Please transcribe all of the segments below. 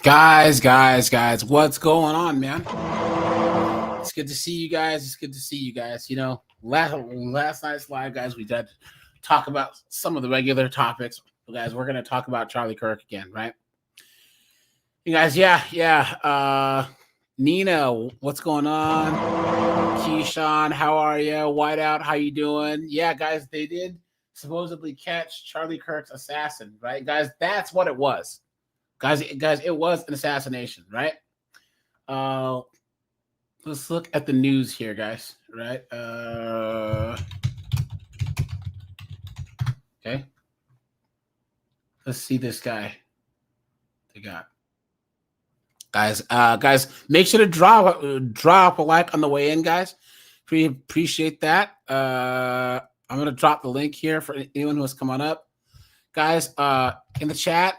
Guys, what's going on, man? It's good to see you guys. You know, last night's live, guys, we did talk about some of the regular topics. But guys, we're going to talk about Charlie Kirk again, right? You guys, yeah. Nina, what's going on? Keyshawn, how are you? Whiteout, how you doing? Yeah, guys, they did supposedly catch Charlie Kirk's assassin, right? Guys, that's what it was. Guys, it was an assassination, right? Let's look at the news here, guys. Right? Okay. Let's see this guy. They got guys. Make sure to drop a like on the way in, guys. Appreciate that. I'm gonna drop the link here for anyone who has come on up, guys. In the chat.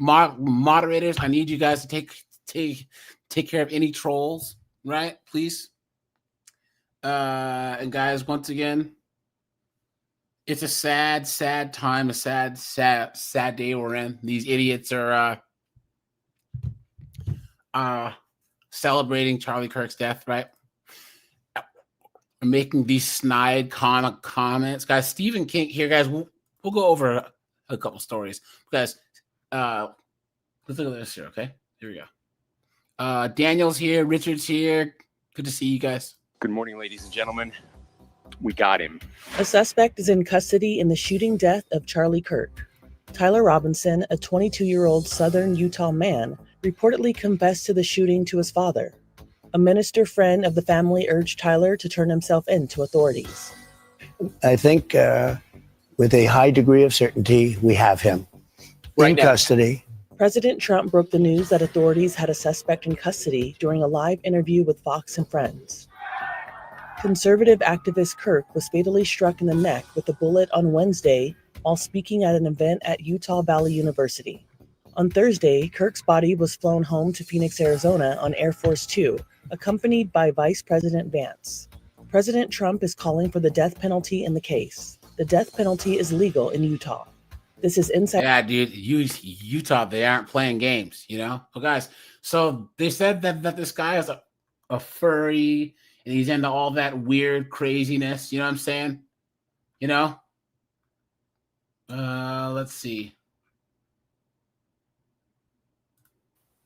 Moderators, I need you guys to take care of any trolls, right? Please. And guys, once again, it's a sad time, a sad day we're in. These idiots are celebrating Charlie Kirk's death, right? Making these snide comments, guys. Stephen King here, guys. We'll go over a couple stories, guys. Let's look at this here, okay? Here we go. Daniel's here, Richard's here. Good to see you guys. Good morning, ladies and gentlemen. We got him. A suspect is in custody in the shooting death of Charlie Kirk. Tyler Robinson, a 22-year-old Southern Utah man, reportedly confessed to the shooting to his father. A minister friend of the family urged Tyler to turn himself in to authorities. I think with a high degree of certainty, we have him in custody. President Trump broke the news that authorities had a suspect in custody during a live interview with Fox and Friends. Conservative activist Kirk was fatally struck in the neck with a bullet on Wednesday while speaking at an event at Utah Valley University. On Thursday, Kirk's body was flown home to Phoenix, Arizona on Air Force Two, accompanied by Vice President Vance. President Trump is calling for the death penalty in the case. The death penalty is legal in Utah. This is inside. Yeah, dude, Utah, they aren't playing games, you know? But guys, so they said that this guy is a furry and he's into all that weird craziness, you know what I'm saying? You know? Let's see.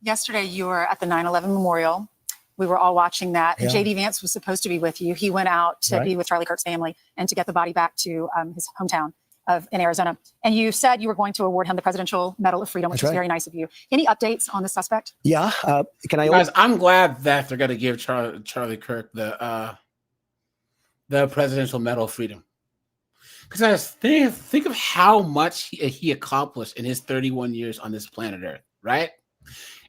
Yesterday, you were at the 9/11 memorial. We were all watching that. Yeah. J.D. Vance was supposed to be with you. He went out to be with Charlie Kirk's family and to get the body back to his hometown in Arizona. And you said you were going to award him the Presidential Medal of Freedom, which is very nice of you. Any updates on the suspect? Yeah. Can I? Guys, I'm glad that they're going to give Charlie Kirk the Presidential Medal of Freedom. Because guys, think of how much he accomplished in his 31 years on this planet Earth, right?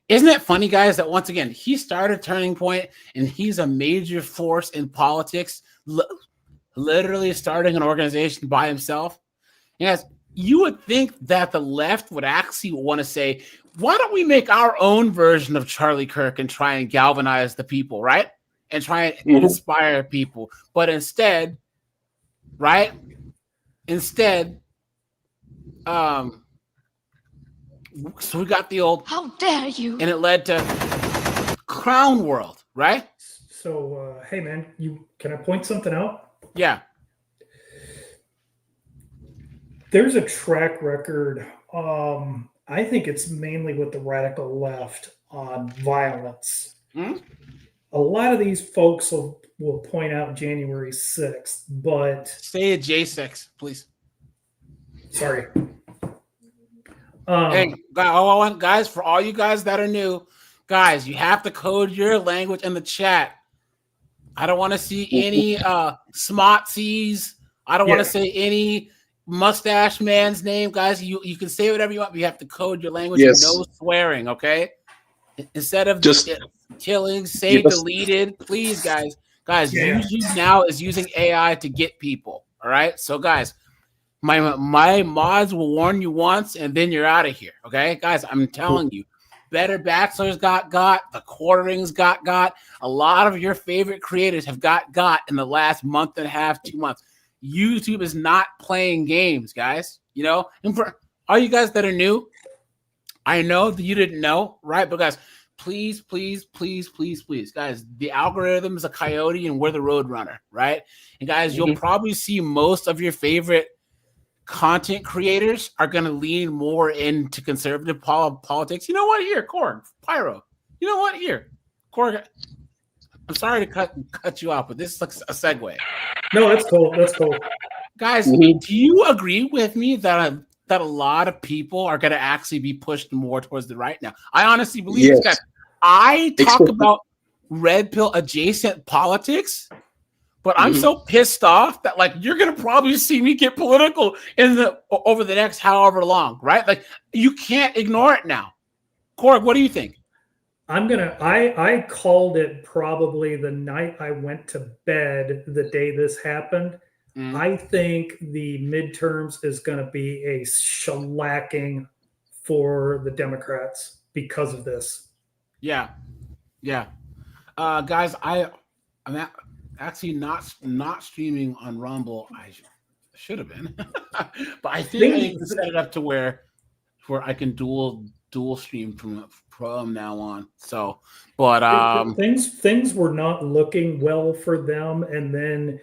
Isn't it funny, guys, that once again, he started Turning Point and he's a major force in politics, literally starting an organization by himself? Yes, you would think that the left would actually want to say, why don't we make our own version of Charlie Kirk and try and galvanize the people, right? And try and inspire people. But instead, right? Instead, so we got the old, how dare you? And it led to Crown World, right? So, hey, man, can I point something out? Yeah. There's a track record. I think it's mainly with the radical left on violence. Hmm? A lot of these folks will point out January 6th, but Say it J6, please. sorry. Hey, guys, for all you guys that are new, guys, you have to code your language in the chat. I don't want to see any smotsies. I don't want to say any mustache man's name, guys. You can say whatever you want, but you have to code your language. Yes. No swearing, okay? Instead of just killing, say deleted, please, guys. Guys, YouTube now is using AI to get people. All right, so guys, my mods will warn you once, and then you're out of here. Okay, guys, I'm telling you, Better Bachelors got the Quarterings got a lot of your favorite creators have got in the last month and a half, 2 months. YouTube is not playing games, guys. You know, and for all you guys that are new, I know that you didn't know, right? But guys, please, guys, the algorithm is a coyote and we're the road runner, right? And guys, you'll probably see most of your favorite content creators are going to lean more into conservative politics. You know what? Here, Korg, Pyro. You know what? Here, Korg. I'm sorry to cut you off, but this is like a segue. No, that's cool. That's cool. Guys, do you agree with me that a lot of people are going to actually be pushed more towards the right now? I honestly believe this, guys. I talk about red pill adjacent politics, but I'm so pissed off that like you're going to probably see me get political over the next however long, right? Like you can't ignore it now. Korg, what do you think? I called it probably the night I went to bed the day this happened. I think the midterms is going to be a shellacking for the Democrats because of this. Yeah. Guys, I'm actually not streaming on Rumble. I should have been, but I think I can set it up to where I can dual stream from now on. So, but things were not looking well for them, and then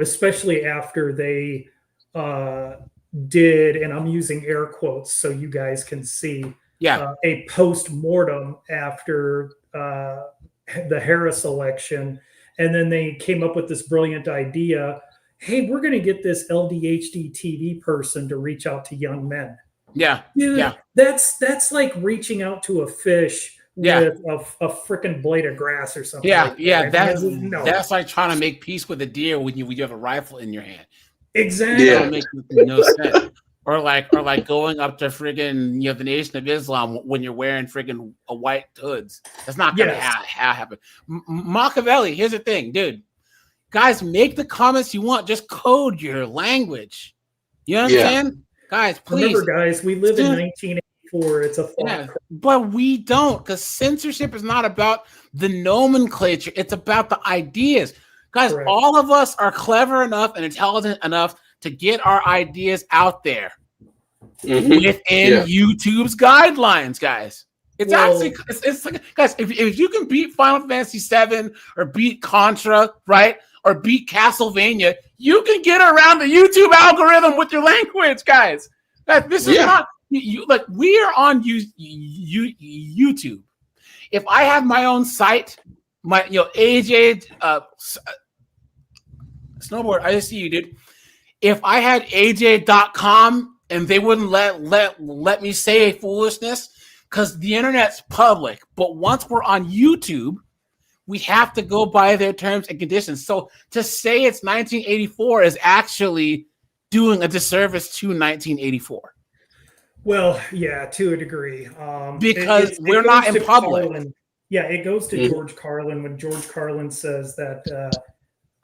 especially after they did, and I'm using air quotes so you guys can see, a post-mortem after the Harris election, and then they came up with this brilliant idea. Hey, we're going to get this LDHD TV person to reach out to young men. Yeah. That's like reaching out to a fish with a freaking blade of grass or something. That's like trying to make peace with a deer when you have a rifle in your hand. Exactly. That don't make no sense. Or like going up to friggin' the Nation of Islam when you're wearing friggin' white hoods. That's not gonna happen. Machiavelli, here's the thing, dude. Guys, make the comments you want. Just code your language. You know what I'm saying? Guys, please. Remember, guys, we live in 1984. It's a but we don't, because censorship is not about the nomenclature. It's about the ideas. Guys, all of us are clever enough and intelligent enough to get our ideas out there within YouTube's guidelines, guys. It's like, guys, if you can beat Final Fantasy VII or beat Contra, right, or beat Castlevania, you can get around the YouTube algorithm with your language, guys. This is not like we are on YouTube. If I have my own site, my AJ snowboard, I see you, dude. If I had AJ.com and they wouldn't let me say foolishness, because the internet's public, but once we're on YouTube, we have to go by their terms and conditions. So to say it's 1984 is actually doing a disservice to 1984. Well, yeah, to a degree. Because we're not in public. Carlin. Yeah, it goes to George Carlin when George Carlin says that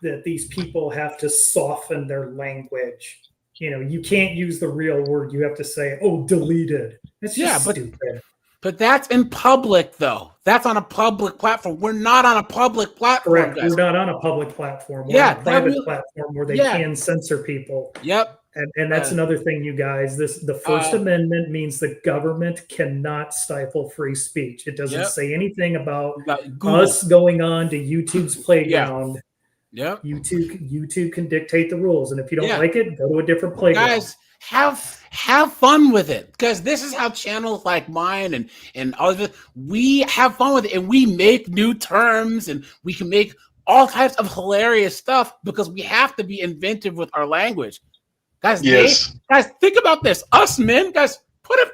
that these people have to soften their language. You can't use the real word. You have to say, "Oh, deleted." It's just stupid. But that's in public, though. That's on a public platform. We're not on a public platform. Correct. We're not on a public platform. We're on a private platform where they can censor people. Yep. And that's another thing, you guys. The First Amendment means the government cannot stifle free speech. It doesn't say anything about us going on to YouTube's playground. Yeah. YouTube can dictate the rules, and if you don't like it, go to a different playground. Guys, have fun with it, because this is how channels like mine and others, we have fun with it, and we make new terms, and we can make all types of hilarious stuff because we have to be inventive with our language. Guys, guys, think about this. Us men, guys, put a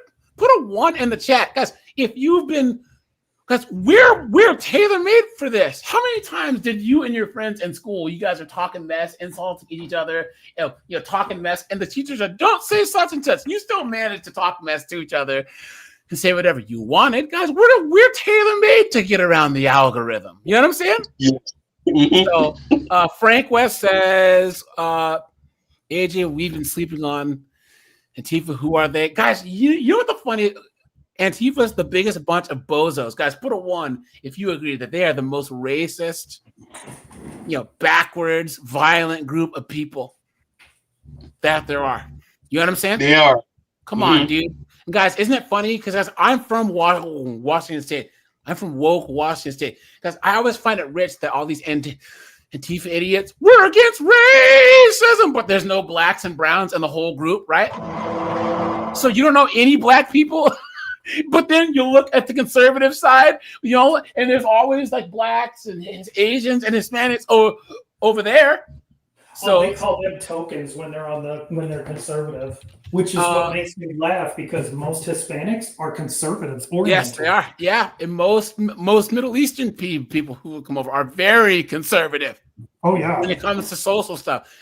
1 in the chat, guys. If you've been, guys, we're tailor made for this. How many times did you and your friends in school, you guys are talking mess, insulting each other, talking mess, and the teachers are, don't say such and such. You still manage to talk mess to each other and say whatever you wanted, guys. We're tailor made to get around the algorithm. You know what I'm saying? Yeah. So Frank West says, AJ, we've been sleeping on Antifa. Who are they? Guys, you know what the funny, Antifa's the biggest bunch of bozos. Guys, put a 1 if you agree that they are the most racist, backwards, violent group of people that there are. You know what I'm saying? They are. Come on, dude. Guys, isn't it funny? Because I'm from Washington State. I'm from woke Washington State. Because I always find it rich that all these Antifa idiots, we're against racism, but there's no blacks and browns in the whole group, right? So you don't know any black people, but then you look at the conservative side, you know, and there's always like blacks and Asians and Hispanics over there. So they call them tokens when they're conservative, which is what makes me laugh, because most Hispanics are conservatives oriented. Yes, they are. Yeah, and most Middle Eastern people who come over are very conservative. Oh yeah, when it comes to social stuff.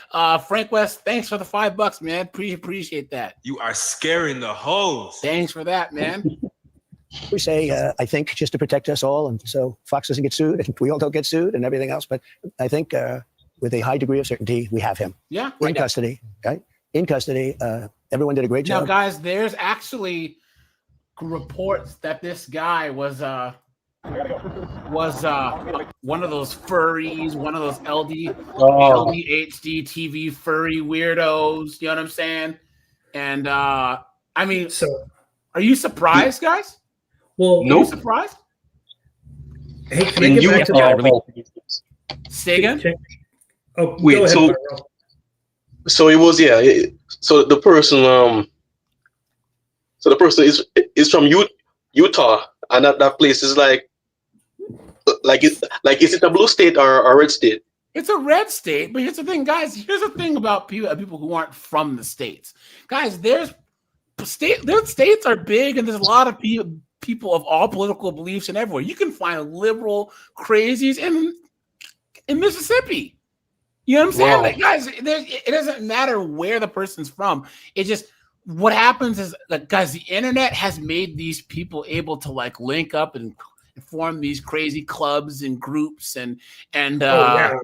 Frank West, thanks for the $5, man. Appreciate that. You are scaring the hoes. Thanks for that, man. We say, I think, just to protect us all, and so Fox doesn't get sued, and we all don't get sued, and everything else. But I think with a high degree of certainty, we have him. Yeah, in custody. Right, in custody. Everyone did a great job. Now, guys, there's actually reports that this guy was one of those furries, one of those LDHD TV furry weirdos. You know what I'm saying? And I mean, so are you surprised, guys? Well, no surprised. Hey, can I get back to that? Say again. Oh, wait. So it was so the person is from Utah, and that place is like is it a blue state or a red state? It's a red state, but here's the thing, guys. Here's the thing about people who aren't from the states, guys. Their states are big, and there's a lot of people of all political beliefs and everywhere. You can find liberal crazies in Mississippi. You know what I'm saying? Wow. Like, guys, it doesn't matter where the person's from. It just, what happens is, like, guys, the internet has made these people able to like link up and form these crazy clubs and groups and you know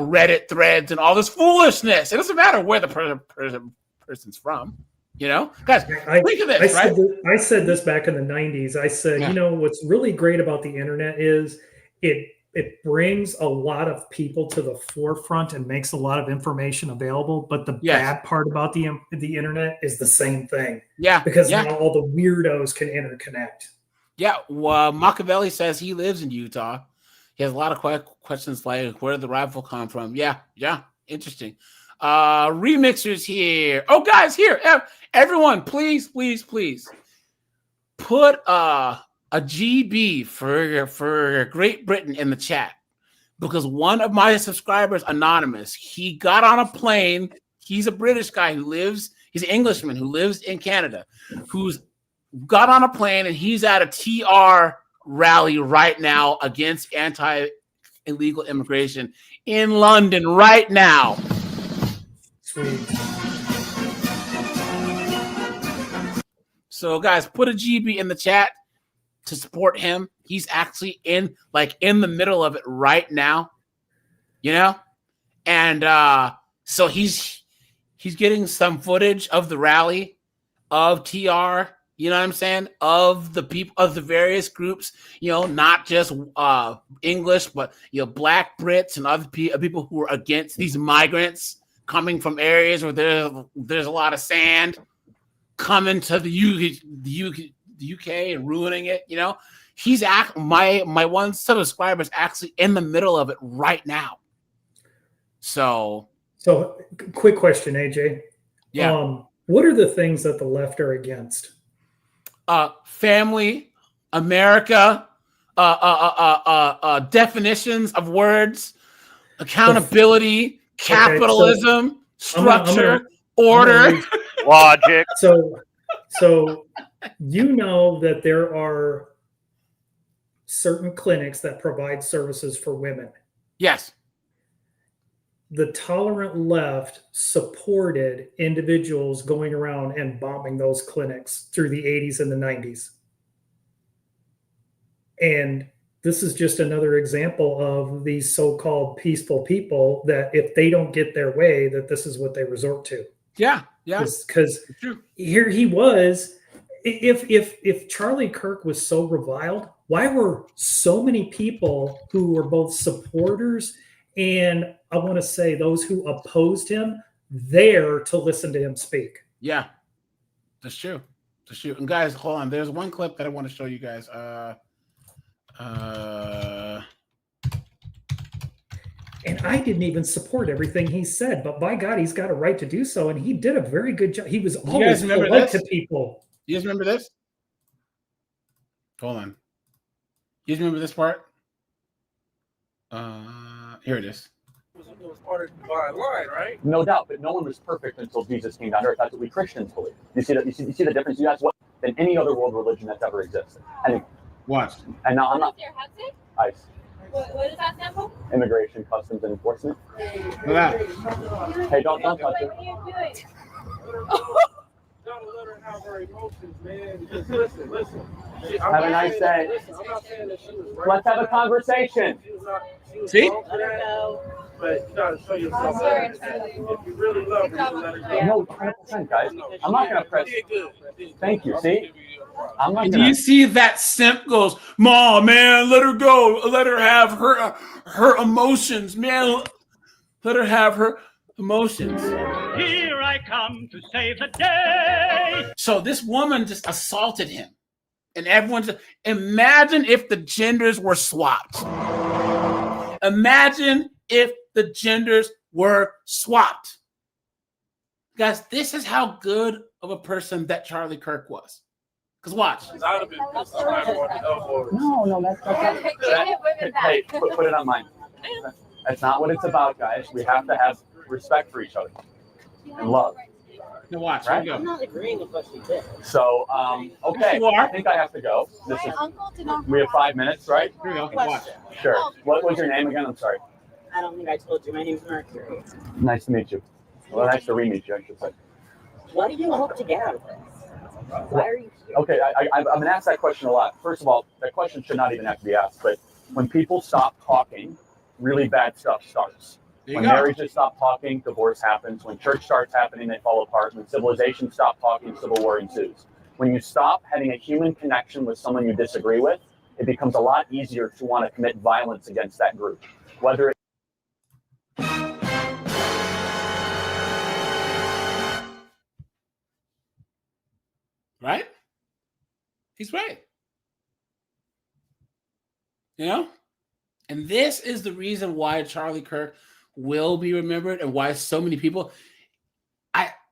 Reddit threads and all this foolishness. It doesn't matter where the person's from. You know, guys, think of this, right? I said this back in the 90s. I said, you know, what's really great about the internet is it brings a lot of people to the forefront and makes a lot of information available. But the bad part about the internet is the same thing. Yeah. Because now all the weirdos can interconnect. Yeah. Well, Machiavelli says he lives in Utah. He has a lot of questions like, where did the rival come from? Yeah. Yeah. Interesting. Remixers here. Oh, guys, here. Everyone, please put a GB for Great Britain in the chat, because one of my subscribers, Anonymous, he got on a plane. He's a British guy he's an Englishman who lives in Canada, who's got on a plane, and he's at a TR rally right now against anti-illegal immigration in London right now. Sweet. So, guys, put a GB in the chat to support him. He's actually in the middle of it right now, you know? And so he's getting some footage of the rally of TR, you know what I'm saying? Of the people, of the various groups, you know, not just English, but, you know, Black Brits and other people who are against these migrants coming from areas where there's a lot of sand coming to the UK and ruining it. You know, he's my one subscriber is actually in the middle of it right now. So quick question, AJ. Yeah. What are the things that the left are against? Family, America, definitions of words, accountability, capitalism, structure, order, logic. So you know that there are certain clinics that provide services for women. Yes. The tolerant left supported individuals going around and bombing those clinics through the 80s and the 90s. And this is just another example of these so-called peaceful people that if they don't get their way, that this is what they resort to. Yeah, yeah. Because here he was. If Charlie Kirk was so reviled, why were so many people who were both supporters and I want to say those who opposed him there to listen to him speak? Yeah, that's true. to shoot. And guys, hold on. There's one clip that I want to show you guys. And I didn't even support everything he said, but by God, he's got a right to do so, and he did a very good job. He was always polite to people. You guys remember this? Hold on. You guys remember this part? Here it is. It was part of the divine line, right? No doubt, but no one was perfect until Jesus came down to earth. That's what we Christians believe. You see the difference? You guys, what than any other world religion that's ever existed. Anyway, watch. And now I'm not. ICE. What is that sample? Immigration, Customs, and Enforcement. Look at that. Hey, don't touch it. What are you doing? Gotta let her have her emotions, man. Just listen. Have a nice day. Listen, I'm not saying that she was right. Let's have a conversation. She was See? wrong for that, but you gotta show yourself. If you really love her, you let her go. No, 100%, guys. I'm not gonna press. Thank you. See, I'm not Do gonna. you see that simp goes, "Mom, man, let her go. Let her have her emotions, man. Let her have her emotions." Here I come to save the day. So this woman just assaulted him, and everyone just imagine if the genders were swapped. Imagine if the genders were swapped. Guys, this is how good of a person that Charlie Kirk was. Because watch. No, that's hey, put it on mine. That's not what it's about, guys. We have to have respect for each other and love. Now watch. Right? Here we I'm go. not agreeing with what she did. So, okay, You are. I think I have to go. This My is, uncle did not. we have 5 minutes, right? Here we go. Watch. Sure. What was your name again? I'm sorry. I don't think I told you. My name's Mercury. Nice to meet you. Well, nice to re-meet you, I should say. What do you hope to get out of this? Why are you here? Okay, I've been asked that question a lot. First of all, that question should not even have to be asked, but when people stop talking, really bad stuff starts. When marriages stop talking, divorce happens. When church starts happening, they fall apart. When civilization stop talking, civil war ensues. When you stop having a human connection with someone you disagree with, it becomes a lot easier to want to commit violence against that group. Whether Right? He's right. You know? And this is the reason why Charlie Kirk will be remembered and why so many people,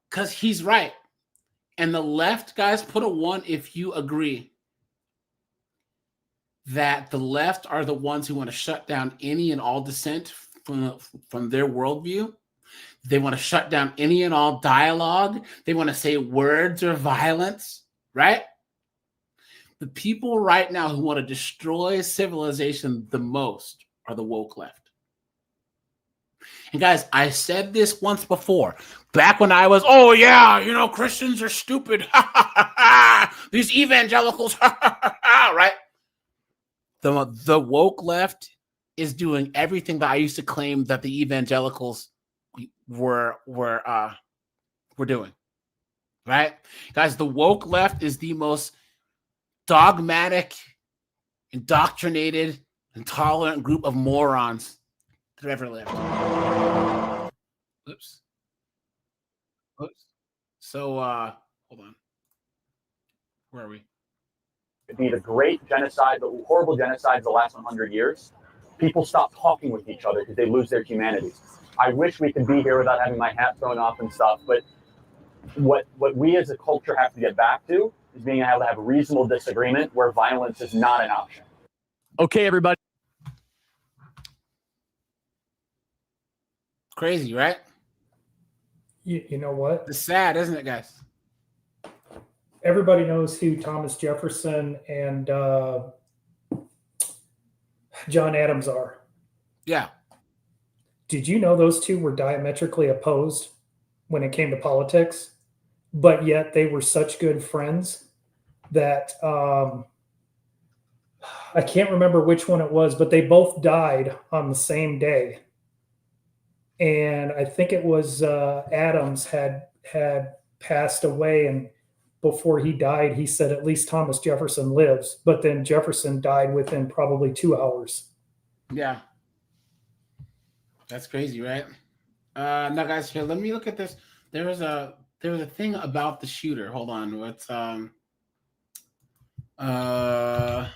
because he's right. And the left, guys, put a 1 if you agree that the left are the ones who want to shut down any and all dissent from their worldview. They want to shut down any and all dialogue. They want to say words or violence, right? The people right now who want to destroy civilization the most are the woke left. And guys, I said this once before, back when I was, oh yeah, you know, Christians are stupid. These evangelicals, right? The woke left is doing everything that I used to claim that the evangelicals were doing, right? Guys, the woke left is the most dogmatic, indoctrinated, intolerant group of morons that ever lived. Oops. So, hold on. Where are we? it'd be the great genocide, the horrible genocide of the last 100 years, people stop talking with each other because they lose their humanity. I wish we could be here without having my hat thrown off and stuff, but what we as a culture have to get back to is being able to have a reasonable disagreement where violence is not an option. Okay, everybody. Crazy, right? You know what? It's sad, isn't it, guys? Everybody knows who Thomas Jefferson and John Adams are. Yeah. Did you know those two were diametrically opposed when it came to politics, but yet they were such good friends that I can't remember which one it was, but they both died on the same day. And I think it was Adams had passed away, and before he died, he said, at least Thomas Jefferson lives. But then Jefferson died within probably 2 hours. Yeah. That's crazy, right? Now, guys, here, let me look at this. There was a thing about the shooter. Hold on. What's Hold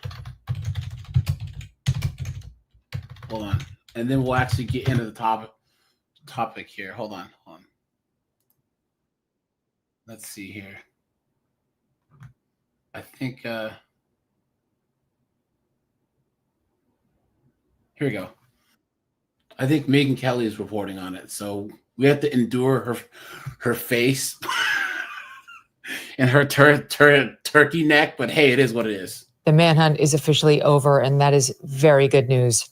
on, and then we'll actually get into the topic here. Hold on. Let's see here. I think here we go. I think Megyn Kelly is reporting on it, so we have to endure her face and her turkey neck. But hey, it is what it is. The manhunt is officially over, and that is very good news.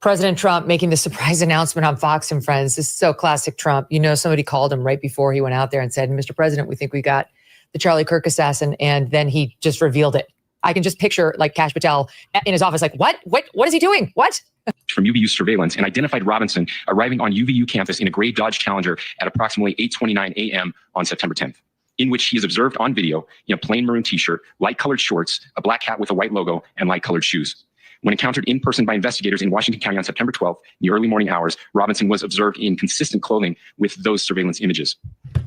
President Trump making the surprise announcement on Fox and Friends. This is so classic Trump. You know, somebody called him right before he went out there and said, Mr. President, we think we got the Charlie Kirk assassin. And then he just revealed it. I can just picture like Kash Patel in his office, like, what is he doing? What? From UVU surveillance and identified Robinson arriving on UVU campus in a gray Dodge Challenger at approximately 8:29 a.m. on September 10th, in which he is observed on video in a plain maroon t-shirt, light-colored shorts, a black hat with a white logo, and light-colored shoes. When encountered in person by investigators in Washington County on September 12th, in the early morning hours, Robinson was observed in consistent clothing with those surveillance images.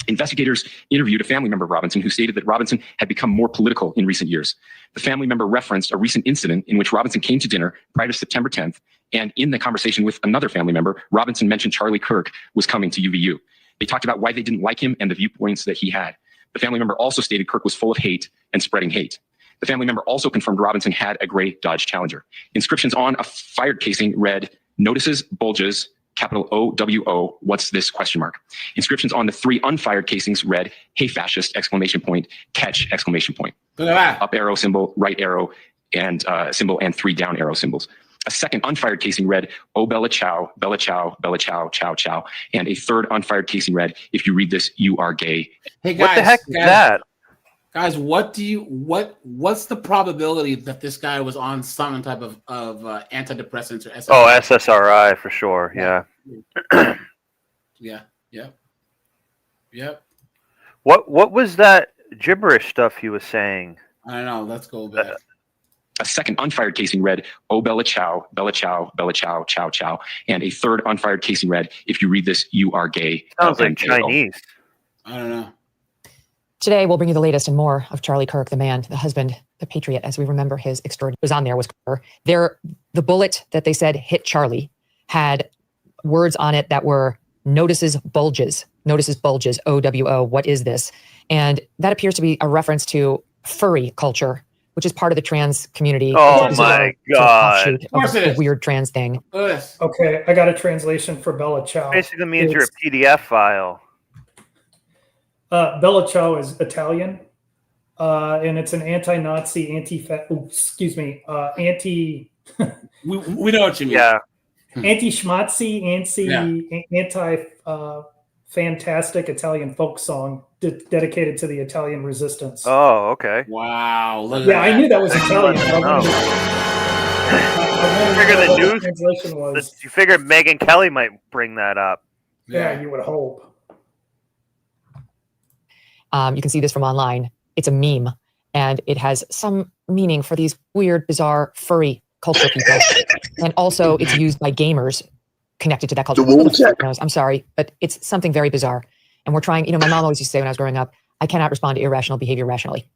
Investigators interviewed a family member of Robinson who stated that Robinson had become more political in recent years. The family member referenced a recent incident in which Robinson came to dinner prior to September 10th, and in the conversation with another family member, Robinson mentioned Charlie Kirk was coming to UVU. They talked about why they didn't like him and the viewpoints that he had. The family member also stated Kirk was full of hate and spreading hate. The family member also confirmed Robinson had a gray Dodge Challenger. Inscriptions on a fired casing read, "Notices, bulges, capital OWO, what's this, question mark. Inscriptions on the 3 unfired casings read, "Hey fascist, exclamation point, catch, exclamation point." Up arrow symbol, right arrow and symbol, and 3 down arrow symbols. A second unfired casing read, "Oh Bella Chow, Bella Chow, Bella Chow, Chow Chow." And a third unfired casing read, "If you read this, you are gay." Hey guys, what the heck is that? Guys, what's the probability that this guy was on some type of antidepressants or SSRI? Oh, SSRI for sure. Yeah. Yep. What was that gibberish stuff he was saying? I don't know. Let's go back. A second unfired casing read, "Oh Bella Chow, Bella Chow, Bella Chow, Chow Chow." And a third unfired casing read, "If you read this, you are gay." Sounds like Chinese. I don't know. Today, we'll bring you the latest and more of Charlie Kirk, the man, the husband, the patriot, as we remember his extraordinary. Was on there was the bullet that they said hit Charlie had words on it that were notices bulges, OWO. What is this? And that appears to be a reference to furry culture, which is part of the trans community. Oh my God! Of a weird trans thing. Okay, I got a translation for Bella Ciao. Basically means you're a PDF file. Bella Ciao is Italian, and it's an anti-Nazi, anti. We know what you mean. Yeah. Anti-schmatzi, anti-fantastic Italian folk song dedicated to the Italian resistance. Oh, okay. Wow. Look Yeah, I knew that was Italian. I figured the news translation was. You figured Megyn Kelly might bring that up. Yeah, you would hope. You can see this from online. It's a meme, and it has some meaning for these weird, bizarre, furry culture people. And also, it's used by gamers connected to that culture. I'm sorry, but it's something very bizarre. And we're trying, my mom always used to say when I was growing up, I cannot respond to irrational behavior rationally.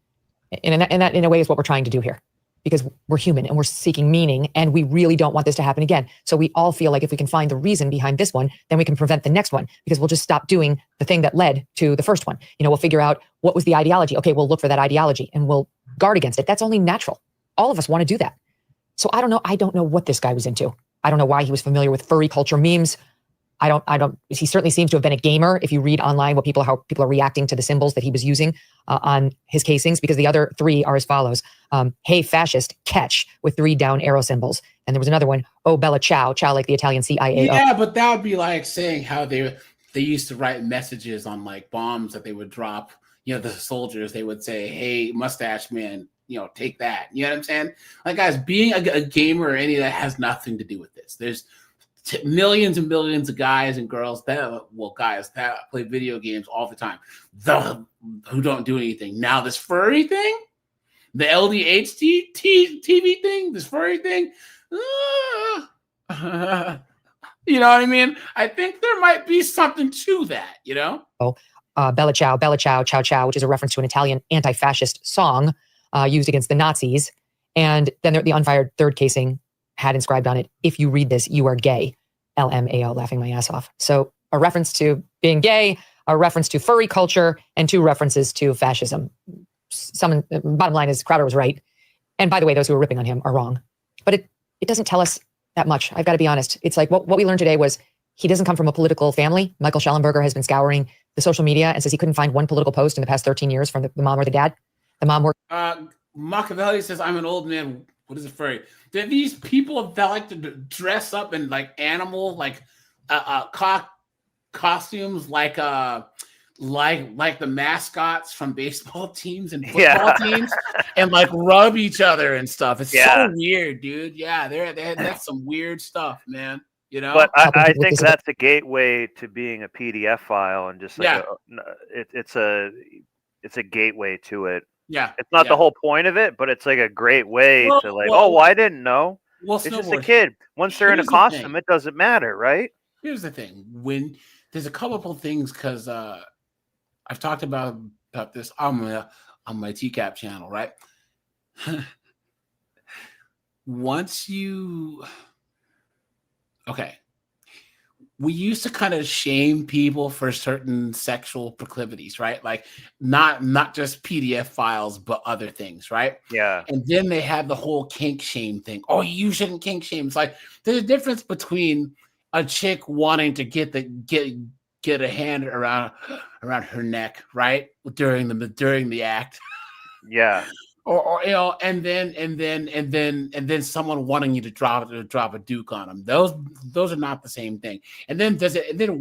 And that, in a way, is what we're trying to do here. Because we're human and we're seeking meaning, and we really don't want this to happen again. So we all feel like if we can find the reason behind this one, then we can prevent the next one, because we'll just stop doing the thing that led to the first one. We'll figure out what was the ideology. Okay, we'll look for that ideology and we'll guard against it. That's only natural. All of us want to do that. So I don't know. I don't know what this guy was into. I don't know why he was familiar with furry culture memes. He certainly seems to have been a gamer. If you read online how people are reacting to the symbols that he was using on his casings, because the other 3 are as follows. Hey fascist, catch, with 3 down arrow symbols. And there was another one, "Oh Bella Ciao," like the Italian CIA. Yeah, but that would be like saying how they used to write messages on like bombs that they would drop. The soldiers, they would say, "Hey mustache man, take that." You know what I'm saying? Like, guys, being a gamer or any of that has nothing to do with this. There's millions and millions of guys and girls that play video games all the time, who don't do anything. Now this furry thing, the LDHT TV thing, this furry thing, you know what I mean? I think there might be something to that, Bella Ciao, Chow Chow, which is a reference to an Italian anti-fascist song. used against the Nazis. And then the unfired third casing had inscribed on it, "If you read this, you are gay." LMAO, laughing my ass off. So a reference to being gay, a reference to furry culture, and 2 references to fascism. Bottom line is Crowder was right. And by the way, those who are ripping on him are wrong. But it doesn't tell us that much. I've got to be honest. It's like what we learned today was he doesn't come from a political family. Michael Schellenberger has been scouring the social media and says he couldn't find one political post in the past 13 years from the mom or the dad. The mom worked. Machiavelli says, "I'm an old man. What is it furry?" There are these people that like to dress up in like animal, like costumes, like the mascots from baseball teams and football teams, and like rub each other and stuff. It's so weird, dude. Yeah, that's some weird stuff, man. You know, but I think that's a gateway to being a PDF file, and just like it's a gateway to it. Yeah, it's not the whole point of it, but it's like a great way to like, oh, I didn't know. Well, it's just a kid. Once they're in a costume, it doesn't matter, right? Here's the thing: when there's a couple of things, because I've talked about this on my TCAP channel, right? We used to kind of shame people for certain sexual proclivities, right? Like not just PDF files, but other things, right? Yeah. And then they had the whole kink shame thing. Oh, you shouldn't kink shame. It's like there's a difference between a chick wanting to get a hand around her neck, right, during the act. Yeah. Or you know, and then someone wanting you to drop a duke on them. Those are not the same thing. And then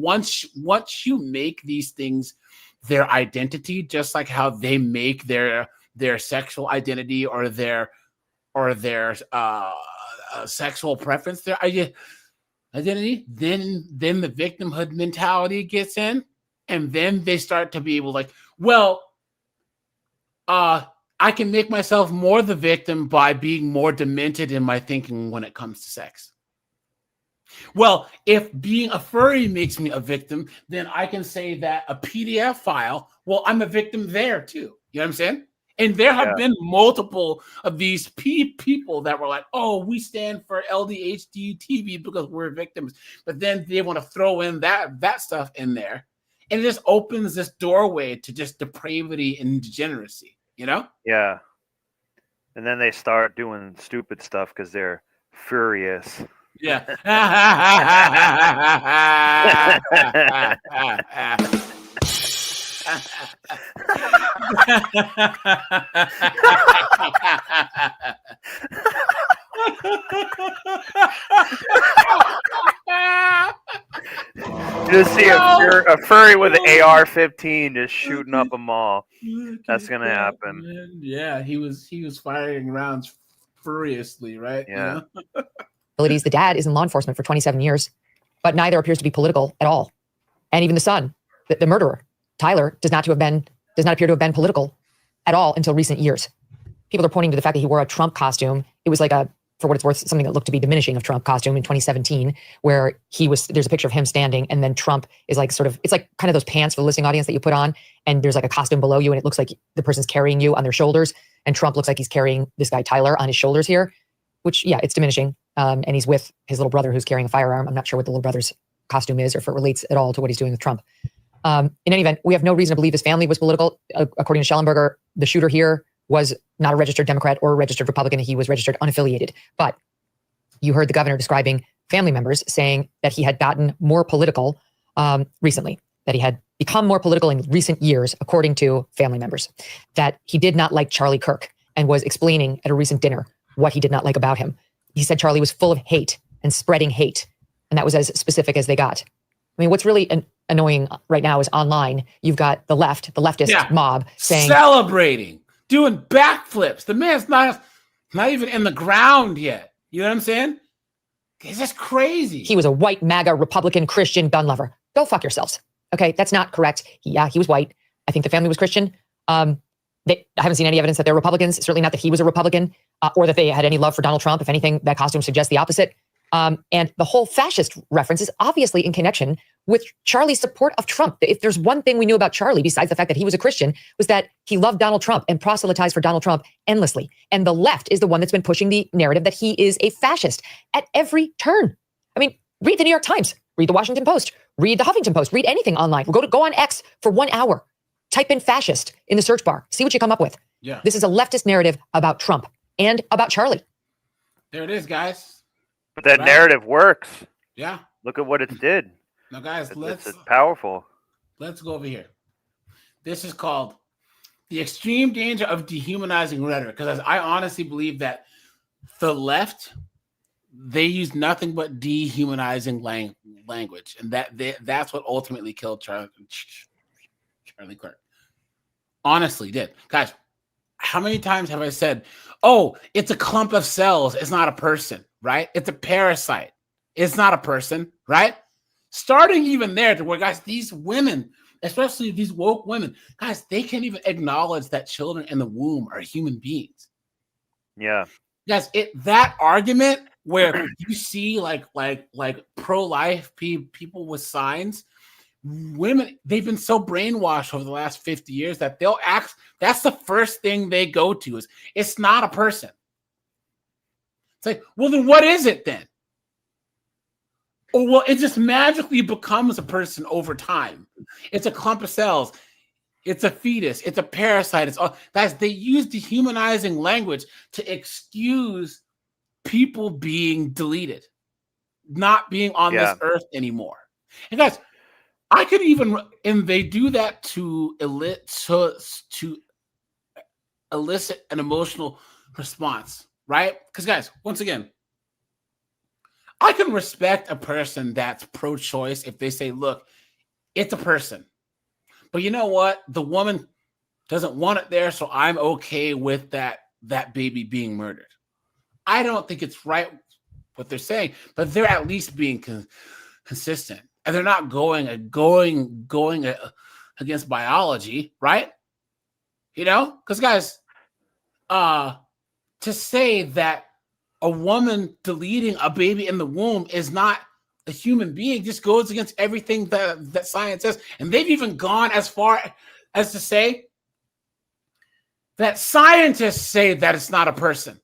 once you make these things their identity, just like how they make their sexual identity or their sexual preference, their identity, then the victimhood mentality gets in, and then they start to be able like, well, I can make myself more the victim by being more demented in my thinking when it comes to sex. Well, if being a furry makes me a victim, then I can say that a PDF file, well, I'm a victim there too. You know what I'm saying? And there have been multiple of these people that were like, oh, we stand for LDHD TV because we're victims. But then they want to throw in that stuff in there. And it just opens this doorway to just depravity and degeneracy. You know? Yeah. And then they start doing stupid stuff because they're furious. Yeah. Just see a furry with an AR-15 just shooting up a mall. That's gonna happen. Yeah, he was firing rounds furiously, right? Yeah. The dad is in law enforcement for 27 years, but neither appears to be political at all. And even the son, the murderer, Tyler, does not appear to have been political at all until recent years. People are pointing to the fact that he wore a Trump costume. It was like for what it's worth, something that looked to be diminishing of Trump costume in 2017, where there's a picture of him standing, and then Trump is like it's like kind of those pants for the listening audience that you put on, and there's like a costume below you, and it looks like the person's carrying you on their shoulders, and Trump looks like he's carrying this guy Tyler on his shoulders here, which, yeah, it's diminishing. And he's with his little brother who's carrying a firearm. I'm not sure what the little brother's costume is or if it relates at all to what he's doing with Trump. In any event, we have no reason to believe his family was political. According to Schellenberger, the shooter here was not a registered Democrat or a registered Republican. He was registered unaffiliated. But you heard the governor describing family members saying that he had gotten more political recently, that he had become more political in recent years, according to family members, that he did not like Charlie Kirk and was explaining at a recent dinner what he did not like about him. He said Charlie was full of hate and spreading hate. And that was as specific as they got. I mean, what's really annoying right now is online, you've got the leftist mob saying... celebrating, doing backflips. The man's not even in the ground yet. You know what I'm saying? It's just crazy. He was a white MAGA Republican Christian gun lover. Go fuck yourselves. Okay, that's not correct. He was white. I think the family was Christian. I haven't seen any evidence that they're Republicans. Certainly not that he was a Republican or that they had any love for Donald Trump. If anything, that costume suggests the opposite. And the whole fascist reference is obviously in connection with Charlie's support of Trump. If there's one thing we knew about Charlie, besides the fact that he was a Christian, was that he loved Donald Trump and proselytized for Donald Trump endlessly. And the left is the one that's been pushing the narrative that he is a fascist at every turn. I mean, read the New York Times, read the Washington Post, read the Huffington Post, read anything online. Go on X for 1 hour. Type in fascist in the search bar. See what you come up with. Yeah. This is a leftist narrative about Trump and about Charlie. There it is, guys. But that narrative works. Yeah. Look at what it did. Now, guys, it's powerful. Let's go over here. This is called the extreme danger of dehumanizing rhetoric. Because I honestly believe that the left, they use nothing but dehumanizing language, and that's what ultimately killed Charlie Kirk. Honestly, did. Guys, how many times have I said, "Oh, it's a clump of cells. It's not a person, right? It's a parasite. It's not a person, right?" Starting even there to where, guys, these women, especially these woke women, guys, they can't even acknowledge that children in the womb are human beings. Yeah. Guys, that argument where you see like pro-life people with signs, women, they've been so brainwashed over the last 50 years that they'll act, that's the first thing they go to is, it's not a person. It's like, well, then what is it then? Oh, well, it just magically becomes a person over time. It's a clump of cells. It's a fetus. It's a parasite. It's all, guys, they use dehumanizing language to excuse people being deleted, not being on this earth anymore. And guys, I could even, and they do that to elicit an emotional response, right? Because guys, once again, I can respect a person that's pro-choice if they say, look, it's a person. But you know what? The woman doesn't want it there, so I'm okay with that baby being murdered. I don't think it's right what they're saying, but they're at least being consistent. And they're not going against biology, right? You know? Because, guys, to say that a woman deleting a baby in the womb is not a human being just goes against everything that science says. And they've even gone as far as to say that scientists say that it's not a person.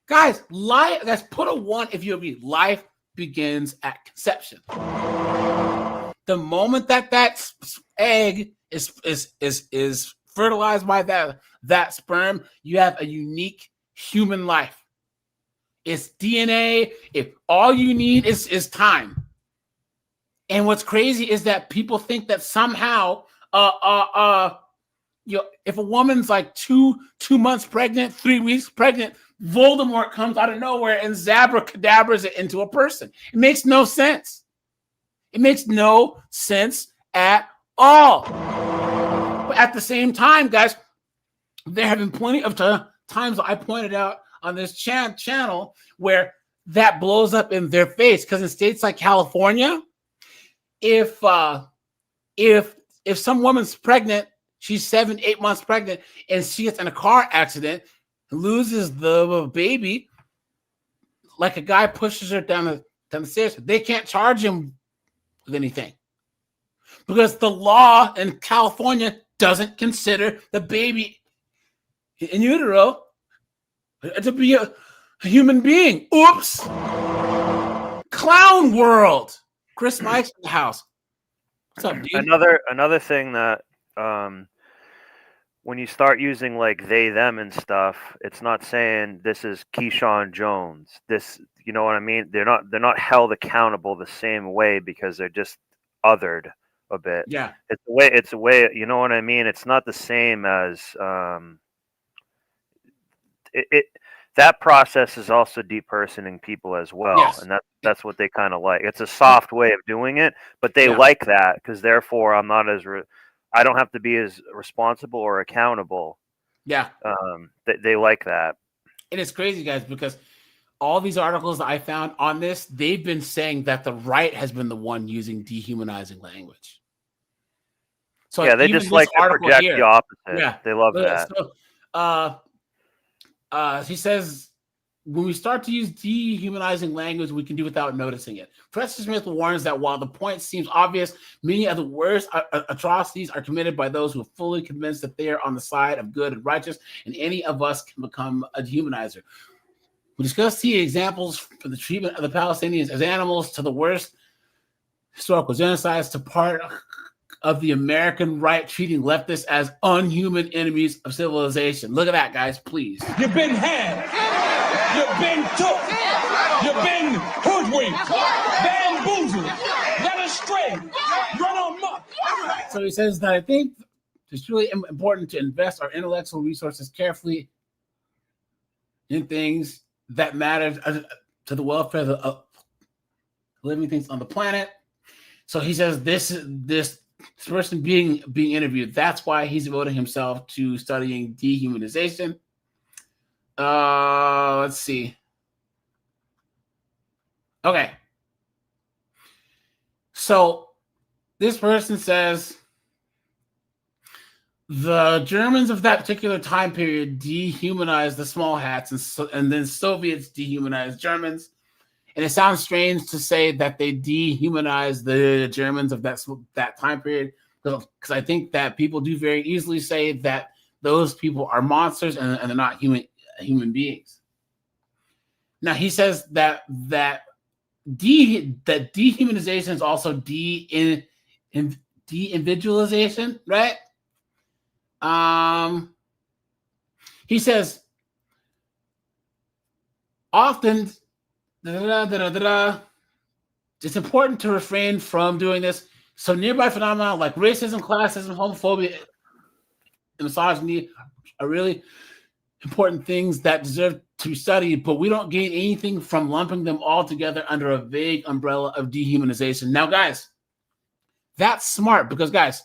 Guys, let's put a 1 if you agree. Life begins at conception. The moment that egg is fertilized by that sperm, you have a unique human life. It's DNA. If all you need is time. And what's crazy is that people think that somehow, if a woman's like two months pregnant, 3 weeks pregnant, Voldemort comes out of nowhere and abracadabras it into a person. It makes no sense. It makes no sense at all. But at the same time, guys, there have been plenty of times I pointed out on this channel where that blows up in their face, because in states like California, if some woman's pregnant, she's 7-8 months pregnant, and she gets in a car accident, loses the baby, like a guy pushes her down the stairs, they can't charge him with anything because the law in California doesn't consider the baby in utero to be a human being. Oops. Clown world. Chris Mike's in the house. What's up, dude? Another thing that when you start using like they them and stuff, it's not saying this is Keyshawn Jones. This, you know what I mean? They're not held accountable the same way because they're just othered a bit. Yeah. It's a way, you know what I mean? It's not the same as that process is also depersoning people as well. Yes. And that's what they kind of like. It's a soft way of doing it, but they like that because therefore I'm not as I don't have to be as responsible or accountable. Yeah. They like that. And it's crazy, guys, because all these articles that I found on this, they've been saying that the right has been the one using dehumanizing language. So yeah, they just like to project the opposite. Yeah. They love that. So, he says when we start to use dehumanizing language, we can do without noticing it. Professor Smith warns that while the point seems obvious, many of the worst atrocities are committed by those who are fully convinced that they are on the side of good and righteous, and any of us can become a dehumanizer. We discussed the examples for the treatment of the Palestinians as animals, to the worst historical genocides, to part of the American right treating leftists as unhuman enemies of civilization. Look at that, guys, please. You've been had. You've been took. You've been hoodwinked, bamboozled, led astray, run amok. So he says that I think it's really important to invest our intellectual resources carefully in things that matter to the welfare of living things on the planet. So he says this person being interviewed, that's why he's devoting himself to studying dehumanization. Let's see. Okay. So this person says the Germans of that particular time period dehumanized the small hats, and then Soviets dehumanized Germans. And it sounds strange to say that they dehumanized the Germans of that time period, because I think that people do very easily say that those people are monsters and they're not human beings. Now he says that dehumanization is also de-individualization, right? He says often it's important to refrain from doing this. So nearby phenomena like racism, classism, homophobia, and misogyny are really important things that deserve to be studied, but we don't gain anything from lumping them all together under a vague umbrella of dehumanization. Now, guys, that's smart because, guys,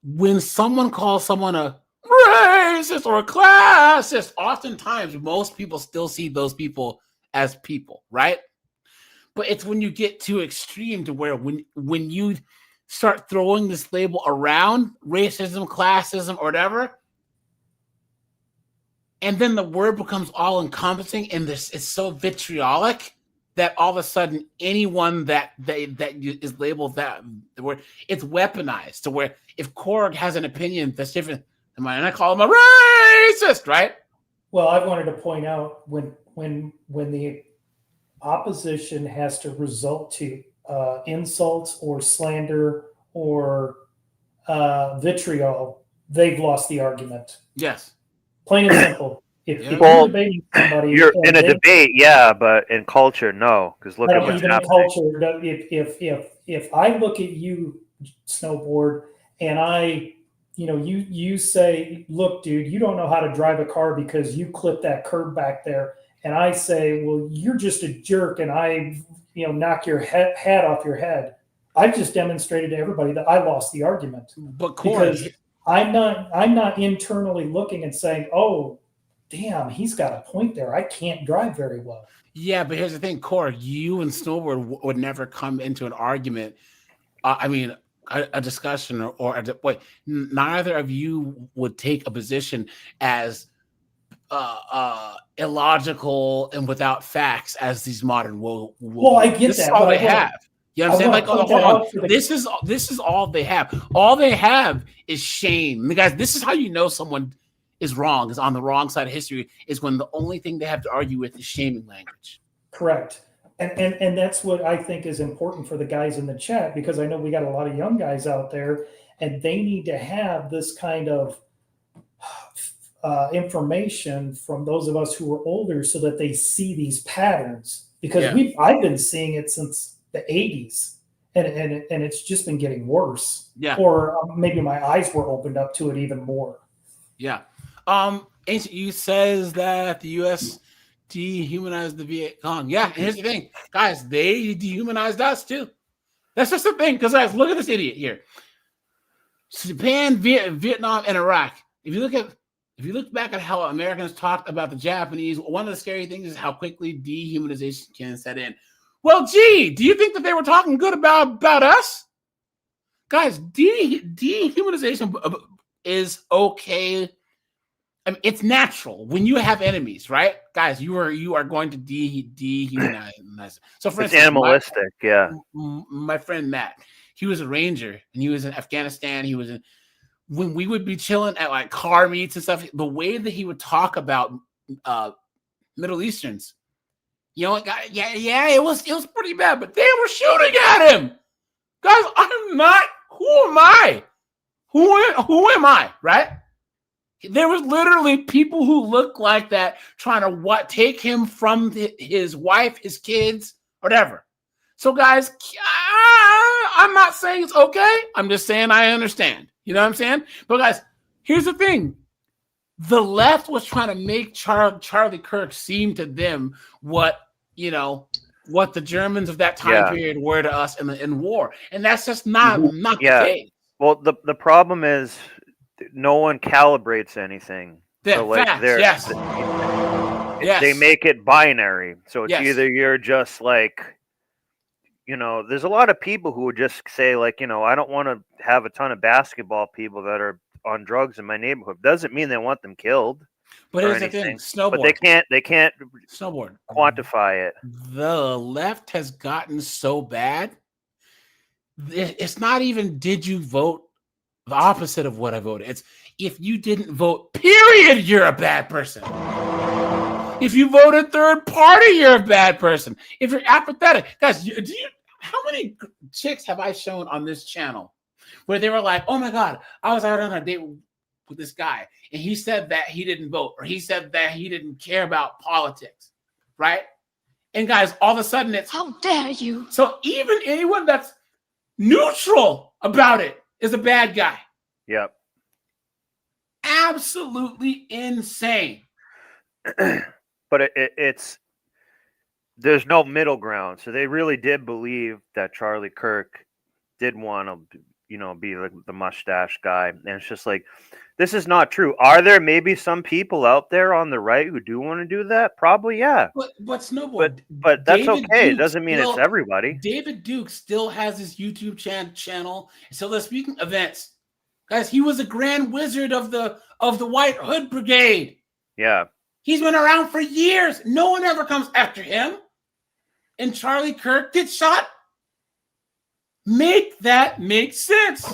when someone calls someone a racist or a classist, oftentimes most people still see those people as people, right? But it's when you get too extreme to where when you start throwing this label around racism, classism, or whatever, and then the word becomes all encompassing and this is so vitriolic that all of a sudden anyone that is labeled that word, it's weaponized to where if Korg has an opinion that's different than mine, and I call him a racist, right? Well, I wanted to point out when the opposition has to resort to insults or slander or vitriol, they've lost the argument. Yes. Plain and simple. If Yeah. you're Well, debating somebody, you're in a they- debate, yeah, but in culture, no, because look at what's even in happening. culture, if I look at you, Snowboard, and you say, look, dude, you don't know how to drive a car because you clipped that curb back there, and I say, well, you're just a jerk, and I knock your hat off your head. I've just demonstrated to everybody that I lost the argument. But because I'm not internally looking and saying, oh, damn, he's got a point there. I can't drive very well. Yeah, but here's the thing, Korg, you and Snowboard would never come into an argument. A discussion or a wait. Neither of you would take a position as illogical and without facts as these modern Well, I get this that. is all they have. You know what I'm saying? Like, hold on. This is all they have. All they have is shame. Guys, this is how you know someone is wrong, is on the wrong side of history, is when the only thing they have to argue with is shaming language. Correct. And that's what I think is important for the guys in the chat, because I know we got a lot of young guys out there and they need to have this kind of information from those of us who are older so that they see these patterns, because I've been seeing it since the 80s and it's just been getting worse. Yeah. Or maybe my eyes were opened up to it even more. Yeah. Ancient You says that the U.S. dehumanized the Viet Cong. Yeah, and here's the thing, guys, they dehumanized us too. That's just the thing, because guys, look at this idiot here. Japan, Vietnam, and Iraq. If you look back at how Americans talked about the Japanese, one of the scary things is how quickly dehumanization can set in. Well, gee, do you think that they were talking good about us? Guys, dehumanization is okay I mean, it's natural when you have enemies, right, guys? You are going to dehumanize. So, for It's instance, animalistic. my friend Matt, he was a ranger and he was in Afghanistan. He was in when we would be chilling at like car meets and stuff. The way that he would talk about Middle Easterns, you know, it was pretty bad, but they were shooting at him, guys. I'm not. Who am I? Who am I? Right? There was literally people who looked like that trying to take him from his wife, his kids, whatever. So, guys, I'm not saying it's okay. I'm just saying I understand. You know what I'm saying? But, guys, here's the thing. The left was trying to make Charlie Kirk seem to them what the Germans of that time period were to us in war. And that's just not the case. Well, the problem is no one calibrates anything. So like they make it binary. So it's either you're just like, there's a lot of people who would just say like, I don't want to have a ton of basketball people that are on drugs in my neighborhood. Doesn't mean they want them killed. But here's the thing, snowboard. But they can't snowboard quantify it. The left has gotten so bad. It's not even did you vote the opposite of what I voted. It's if you didn't vote, period, you're a bad person. If you voted third party, you're a bad person. If you're apathetic, guys, how many chicks have I shown on this channel where they were like, "Oh my God, I was out on a date with this guy, and he said that he didn't vote, or he said that he didn't care about politics," right? And guys, all of a sudden it's, "How dare you?" So even anyone that's neutral about it is a bad guy. Yep. Absolutely insane. But it's there's no middle ground. So they really did believe that Charlie Kirk did want to, be like the mustache guy. And it's just like, this is not true. Are there maybe some people out there on the right who do want to do that? Probably, yeah. But snowboard. But that's okay. It doesn't mean it's everybody. David Duke still has his YouTube channel. So they're speaking events. Guys, he was a grand wizard of the White Hood Brigade. Yeah. He's been around for years. No one ever comes after him. And Charlie Kirk gets shot. Make that make sense.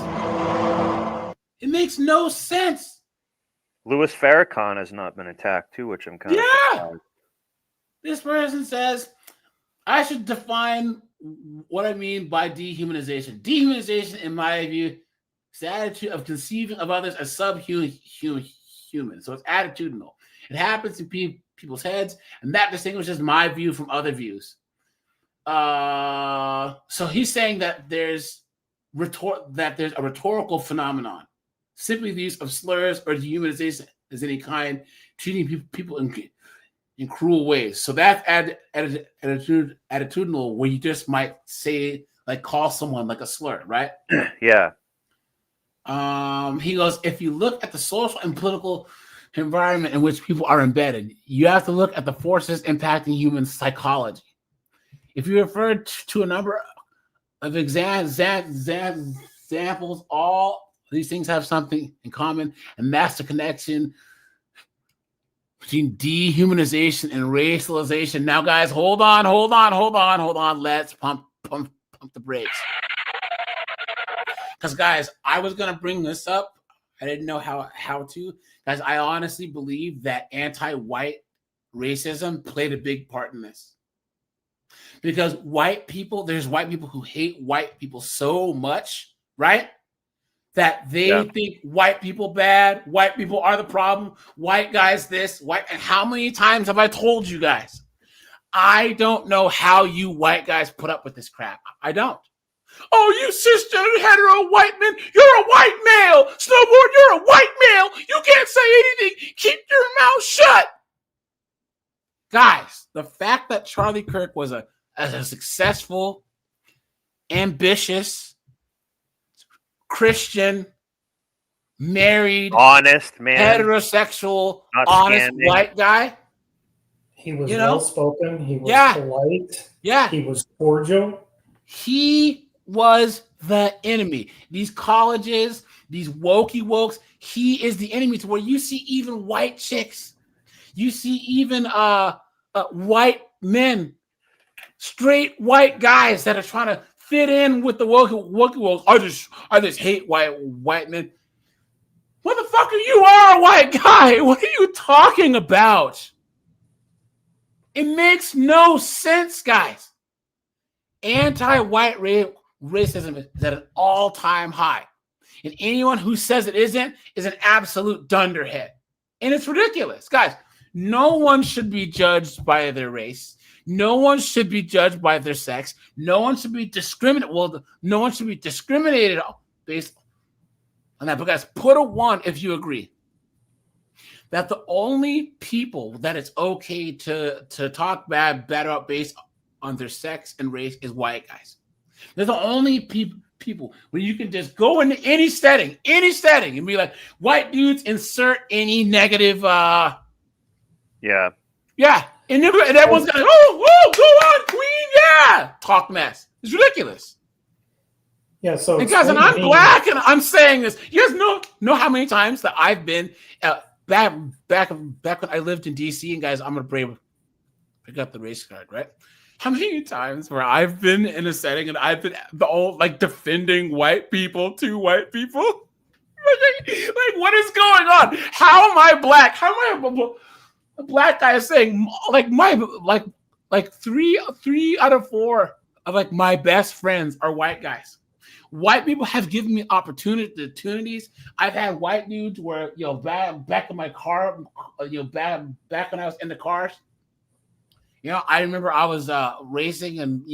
It makes no sense. Louis Farrakhan has not been attacked too, which I'm kind of surprised. This person says, I should define what I mean by dehumanization. Dehumanization, in my view, is the attitude of conceiving of others as subhuman. So it's attitudinal. It happens in people's heads, and that distinguishes my view from other views. So he's saying that there's a rhetorical phenomenon, simply the use of slurs or dehumanization as any kind, treating people in cruel ways. So that's attitudinal, where you just might say, like, call someone like a slur, right? Yeah. He goes, if you look at the social and political environment in which people are embedded, you have to look at the forces impacting human psychology. If you refer to a number of examples, all these things have something in common, and that's the connection between dehumanization and racialization. Now, guys, hold on. Let's pump the brakes. Because, guys, I was going to bring this up. I didn't know how to. Guys, I honestly believe that anti-white racism played a big part in this. Because there's white people who hate white people so much, right? That they think white people bad, white people are the problem, white guys this, white. And how many times have I told you guys? I don't know how you white guys put up with this crap. I don't. Oh, you cisgender hetero white men, you're a white male. Snowboard, you're a white male. You can't say anything. Keep your mouth shut. Guys, the fact that Charlie Kirk was a successful, ambitious, Christian, married, honest man, heterosexual, honest white guy. He was well-spoken. He was polite. Yeah. He was cordial. He was the enemy. These colleges, these wokes, he is the enemy. To where you see even white chicks, you see even white men, straight white guys that are trying to fit in with the wokes. I just hate white men. Motherfucker, you are a white guy. What are you talking about? It makes no sense, guys. Anti-white racism is at an all-time high. And anyone who says it isn't is an absolute dunderhead. And it's ridiculous. Guys, no one should be judged by their race. No one should be judged by their sex. No one should be discriminated. Well, no one should be discriminated based on that. But guys, put a 1 if you agree that the only people that it's okay to talk bad about based on their sex and race is white guys. They're the only people where you can just go into any setting and be like, white dudes insert any negative yeah. And everyone's like, oh, go on, queen, yeah. Talk mess. It's ridiculous. Yeah, so and guys, and I'm black and I'm saying this. You guys know how many times that I've been back when I lived in DC, and guys, I'm gonna pick up the race card, right? How many times where I've been in a setting and I've been defending white people to white people? Like, what is going on? How am I black? How am I a black guy saying three out of 4 of my best friends are white guys. White people have given me opportunities. I've had white dudes where back in my car, back when I was in the cars. I remember I was racing and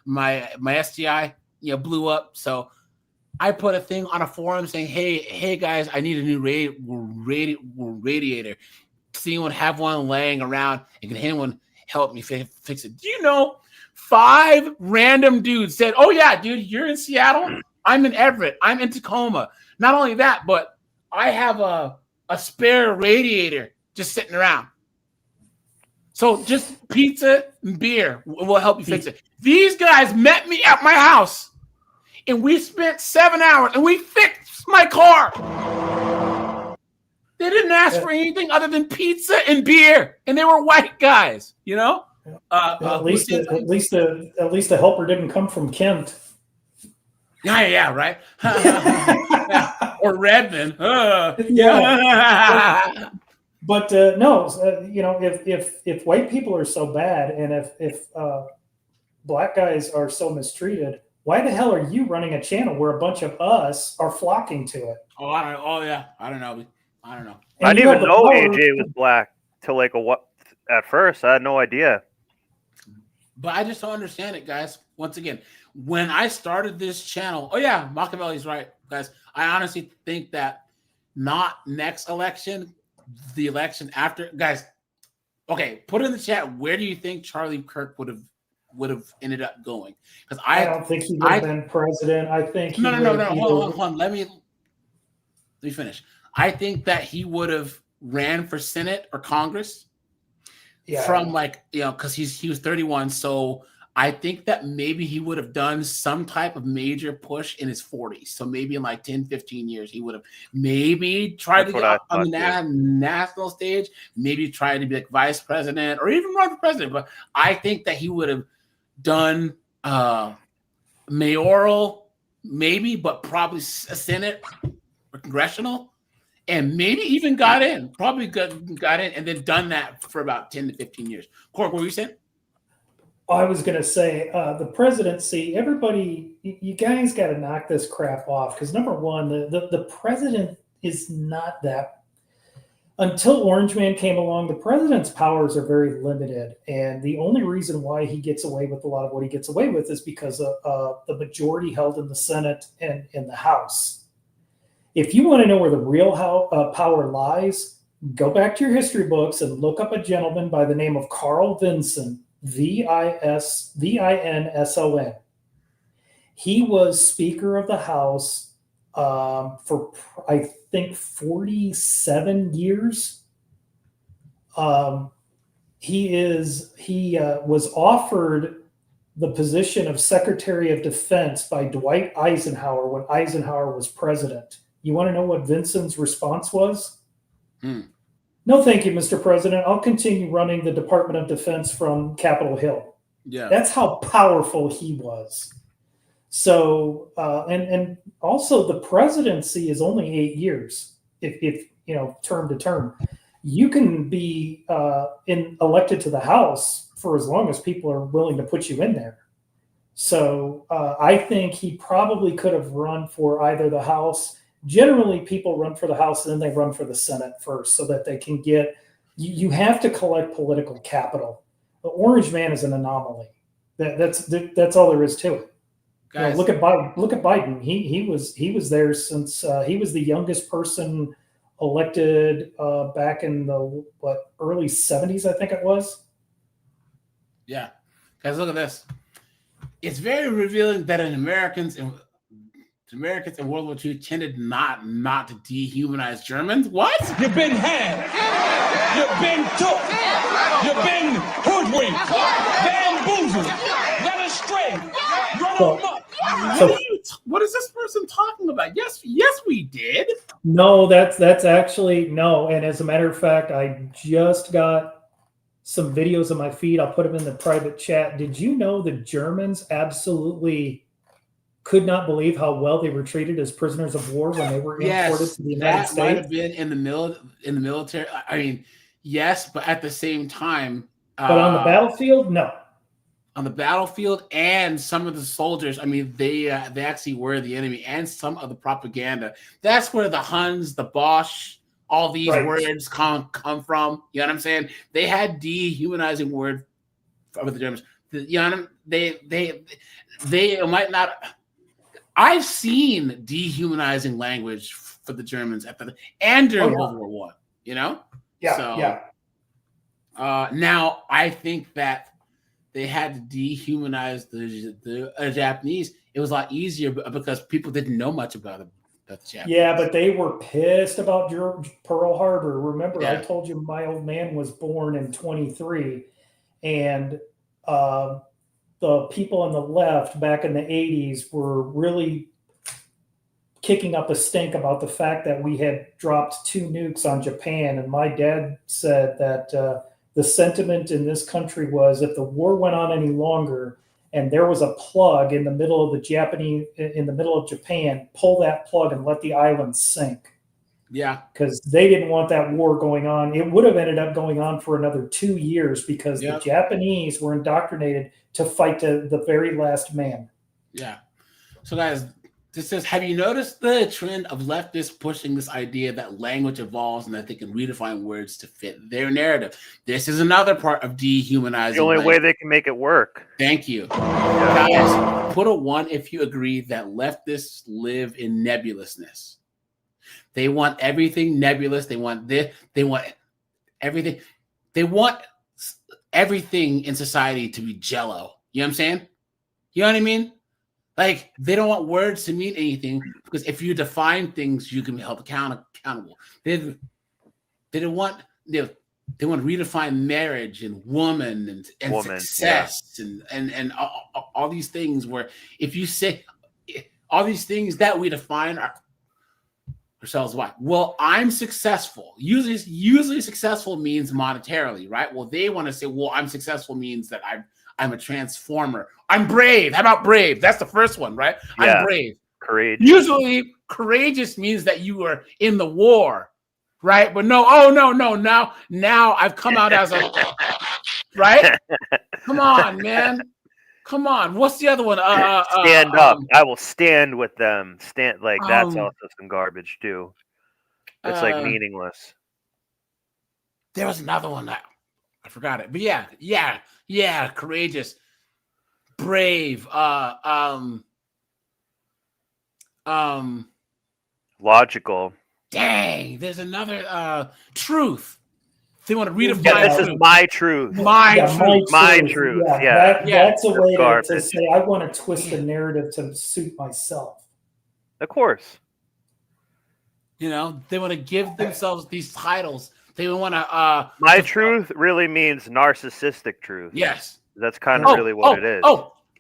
my STI blew up. So I put a thing on a forum saying, hey guys, I need a new radiator. Does anyone have one laying around? And can anyone help me fix it? Do you know 5 random dudes said, oh yeah, dude, you're in Seattle. I'm in Everett. I'm in Tacoma. Not only that, but I have a spare radiator just sitting around. So just pizza and beer will help you fix it. These guys met me at my house and we spent 7 hours and we fixed my car. They didn't ask for anything other than pizza and beer, and they were white guys, at least the helper didn't come from Kent. Yeah, right. Or Redmond. Yeah. But no, if white people are so bad, and if black guys are so mistreated, why the hell are you running a channel where a bunch of us are flocking to it? I don't know. I didn't even know AJ was black till at first. I had no idea. But I just don't understand it, guys. Once again, when I started this channel, Machiavelli's right, guys. I honestly think that not next election, the election after, guys. Okay, put in the chat. Where do you think Charlie Kirk would have ended up going? Because I don't think he would have been president. I think no. Hold on. Let me finish. I think that he would have ran for Senate or Congress. Yeah. From because he was 31, so I think that maybe he would have done some type of major push in his 40s. So maybe in 10, 15 years, he would have maybe tried to get on the national stage, maybe tried to be vice president or even run for president. But I think that he would have done mayoral, maybe, but probably a Senate or congressional. And maybe even got in, and then done that for about 10 to 15 years. Kirk, what were you saying? I was going to say the presidency, everybody, you guys got to knock this crap off. Because number one, the president is not that. Until Orange Man came along, the president's powers are very limited. And the only reason why he gets away with a lot of what he gets away with is because of the majority held in the Senate and in the House. If you want to know where the real power lies, go back to your history books and look up a gentleman by the name of Carl Vinson, Vinson. He was Speaker of the House for, I think, 47 years. He was offered the position of Secretary of Defense by Dwight Eisenhower when Eisenhower was president. You want to know what Vinson's response was? No, thank you, Mr. President. I'll continue running the Department of Defense from Capitol Hill. Yeah, that's how powerful he was. So, and also the presidency is only 8 years, if you know, term to term. You can be elected to the House for as long as people are willing to put you in there. So I think he probably could have run for either the House. Generally, people run for the House and then they run for the Senate first so that they can get, you have to collect political capital. The Orange Man is an anomaly. That's all there is to it. You know, look at Biden. Look at Biden. He was there since he was the youngest person elected back in the early 70s, I think it was. Yeah, guys, look at this. It's very revealing that Americans in World War II tended not to dehumanize Germans. What? You've been had. You've been took. You've been hoodwinked, bamboozled, led astray, run amok. What is this person talking about? Yes, we did. No, that's actually no. And as a matter of fact, I just got some videos on my feed. I'll put them in the private chat. Did you know the Germans absolutely could not believe how well they were treated as prisoners of war when they were imported to the United States? That might have been in the military. I mean, yes, but at the same time. But on the battlefield, no. On the battlefield, and some of the soldiers, I mean, they actually were the enemy, and some of the propaganda. That's where the Huns, the Bosch, all these words come from. You know what I'm saying? They had dehumanizing word for the Germans. You know, they might not. I've seen dehumanizing language for the Germans and during World War One. You know? Yeah. Now I think that they had to dehumanize the Japanese. It was a lot easier because people didn't know much about the Japanese. Yeah, but they were pissed about Pearl Harbor. Remember, I told you my old man was born in 23, and the people on the left back in the 80s were really kicking up a stink about the fact that we had dropped 2 nukes on Japan. And my dad said that the sentiment in this country was if the war went on any longer and there was a plug in the middle of Japan, pull that plug and let the island sink. Yeah. Because they didn't want that war going on. It would have ended up going on for another 2 years because the Japanese were indoctrinated to fight to the very last man. Yeah. So guys, this says, have you noticed the trend of leftists pushing this idea that language evolves and that they can redefine words to fit their narrative? This is another part of dehumanizing. The only way they can make it work. Thank you. Guys, put a 1 if you agree that leftists live in nebulousness. They want everything nebulous. They want this. They want everything. They want everything in society to be jello. You know what I'm saying? You know what I mean? Like, they don't want words to mean anything because if you define things, you can be held accountable. They don't want they want to redefine marriage and woman and success and all these things where if you say all these things that we define ourselves why? Well, I'm successful. Usually successful means monetarily, right? Well, they want to say, well, I'm successful means that I'm a transformer. I'm brave. How about brave? That's the first one, right? Yeah. I'm brave. Courageous. Usually courageous means that you were in the war, right? But no, oh no. Now I've come out as a right? Come on, man. Come on. What's the other one? Stand up. I will stand with them. Stand like that's also some garbage too. It's like meaningless. There was another one that I forgot it. But yeah, courageous, brave, logical. Dang, there's another truth. They want to redefine. Yeah, this is my truth. My truth. Yeah. That's a way to say I want to twist the narrative to suit myself. Of course. You know, they want to give themselves these titles. They want to. My truth really means narcissistic truth. Yes. That's kind of really what it is.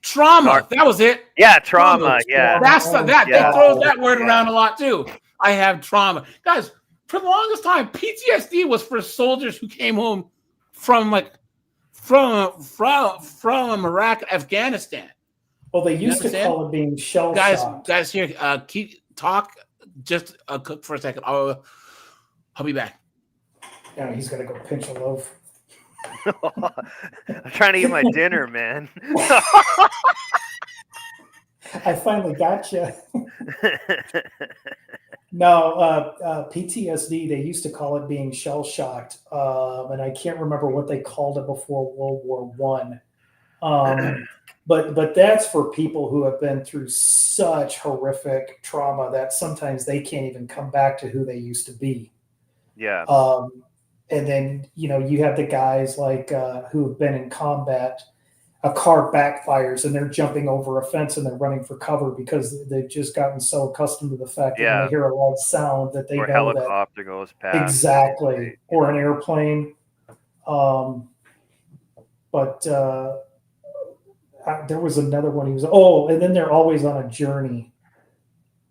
Trauma. That was it. Yeah, trauma. Yeah. That's that. Yeah. They throw that word around a lot too. I have trauma. Guys, for the longest time, PTSD was for soldiers who came home from Iraq, Afghanistan. Well, they used to call it being shell shocked. Guys, here, talk just for a second. I'll be back. Yeah, he's gonna go pinch a loaf. I'm trying to eat my dinner, man. I finally got you. No, PTSD, they used to call it being shell shocked. And I can't remember what they called it before World War I. But that's for people who have been through such horrific trauma that sometimes they can't even come back to who they used to be. Yeah. And then, you have the guys like who have been in combat. A car backfires and they're jumping over a fence and they're running for cover because they've just gotten so accustomed to the fact that when they hear a loud sound that they know helicopter goes past. Exactly. Or an airplane. But there was another one. And then they're always on a journey.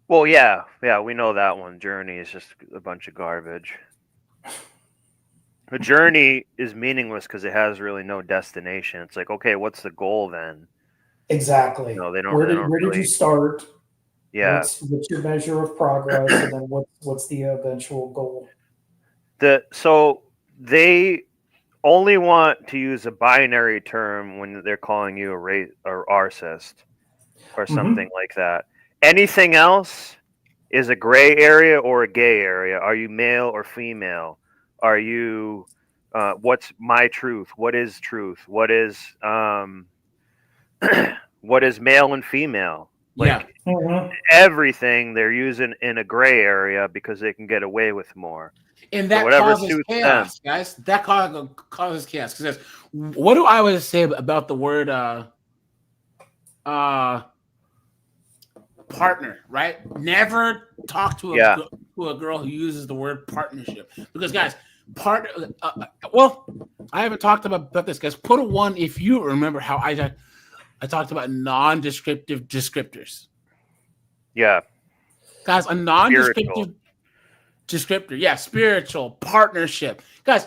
Well, yeah, we know that one. Journey is just a bunch of garbage. A journey is meaningless because it has really no destination. It's like, okay, what's the goal then? Exactly. They don't. Where did you start? Yeah. What's your measure of progress, and then what's the eventual goal? So they only want to use a binary term when they're calling you a racist or something like that. Anything else is a gray area or a gay area. Are you male or female? Are you what's my truth? What is truth? What is what is male and female? Like everything they're using in a gray area because they can get away with more. And that causes chaos, guys. That causes chaos. Because what do I always say about the word partner, right? Never talk to a girl who uses the word partnership. Because, guys, well, I haven't talked about this, guys. Put a 1 if you remember how I talked about non-descriptive descriptors. Yeah. Guys, a non-descriptive descriptor. Yeah, spiritual, partnership. Guys,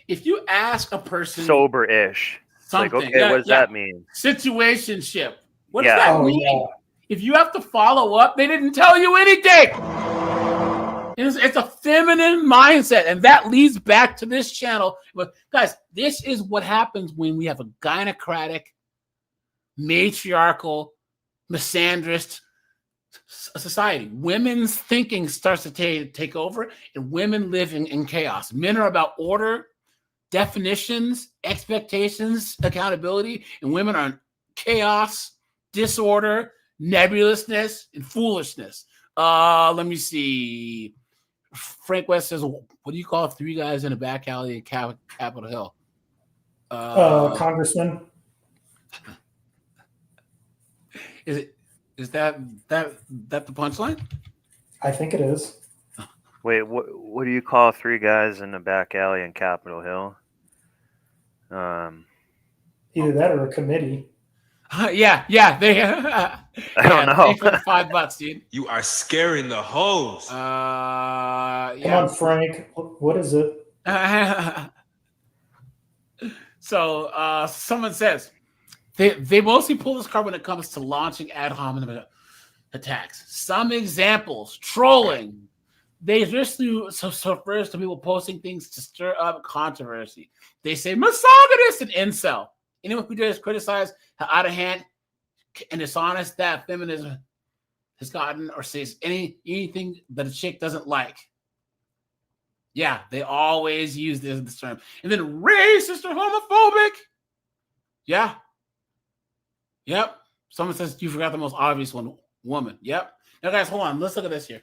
if you ask a person sober-ish, something, like, okay, what does that mean? Situationship. What does that mean? Yeah. If you have to follow up, they didn't tell you anything. It's a feminine mindset, and that leads back to this channel. But guys, this is what happens when we have a gynocratic, matriarchal, misandrist society. Women's thinking starts to take over, and women live in chaos. Men are about order, definitions, expectations, accountability, and women are in chaos, disorder, nebulousness, and foolishness. Let me see. Frank West says, what do you call 3 guys in a back alley at Capitol Hill? Congressman. Is that the punchline? I think it is. Wait, what do you call 3 guys in a back alley in Capitol Hill? Either that or a committee. Yeah. They. I don't know. $5, dude. You are scaring the hoes. Come on, Frank. What is it? So someone says they mostly pull this card when it comes to launching ad hominem attacks. Some examples: trolling. They just refers to people posting things to stir up controversy. They say misogynist and incel. Anyone who does criticize how out of hand and dishonest that feminism has gotten, or says anything that a chick doesn't like. Yeah, they always use this term. And then racist or homophobic. Yeah. Yep. Someone says you forgot the most obvious one, woman. Yep. Now, guys, hold on. Let's look at this here.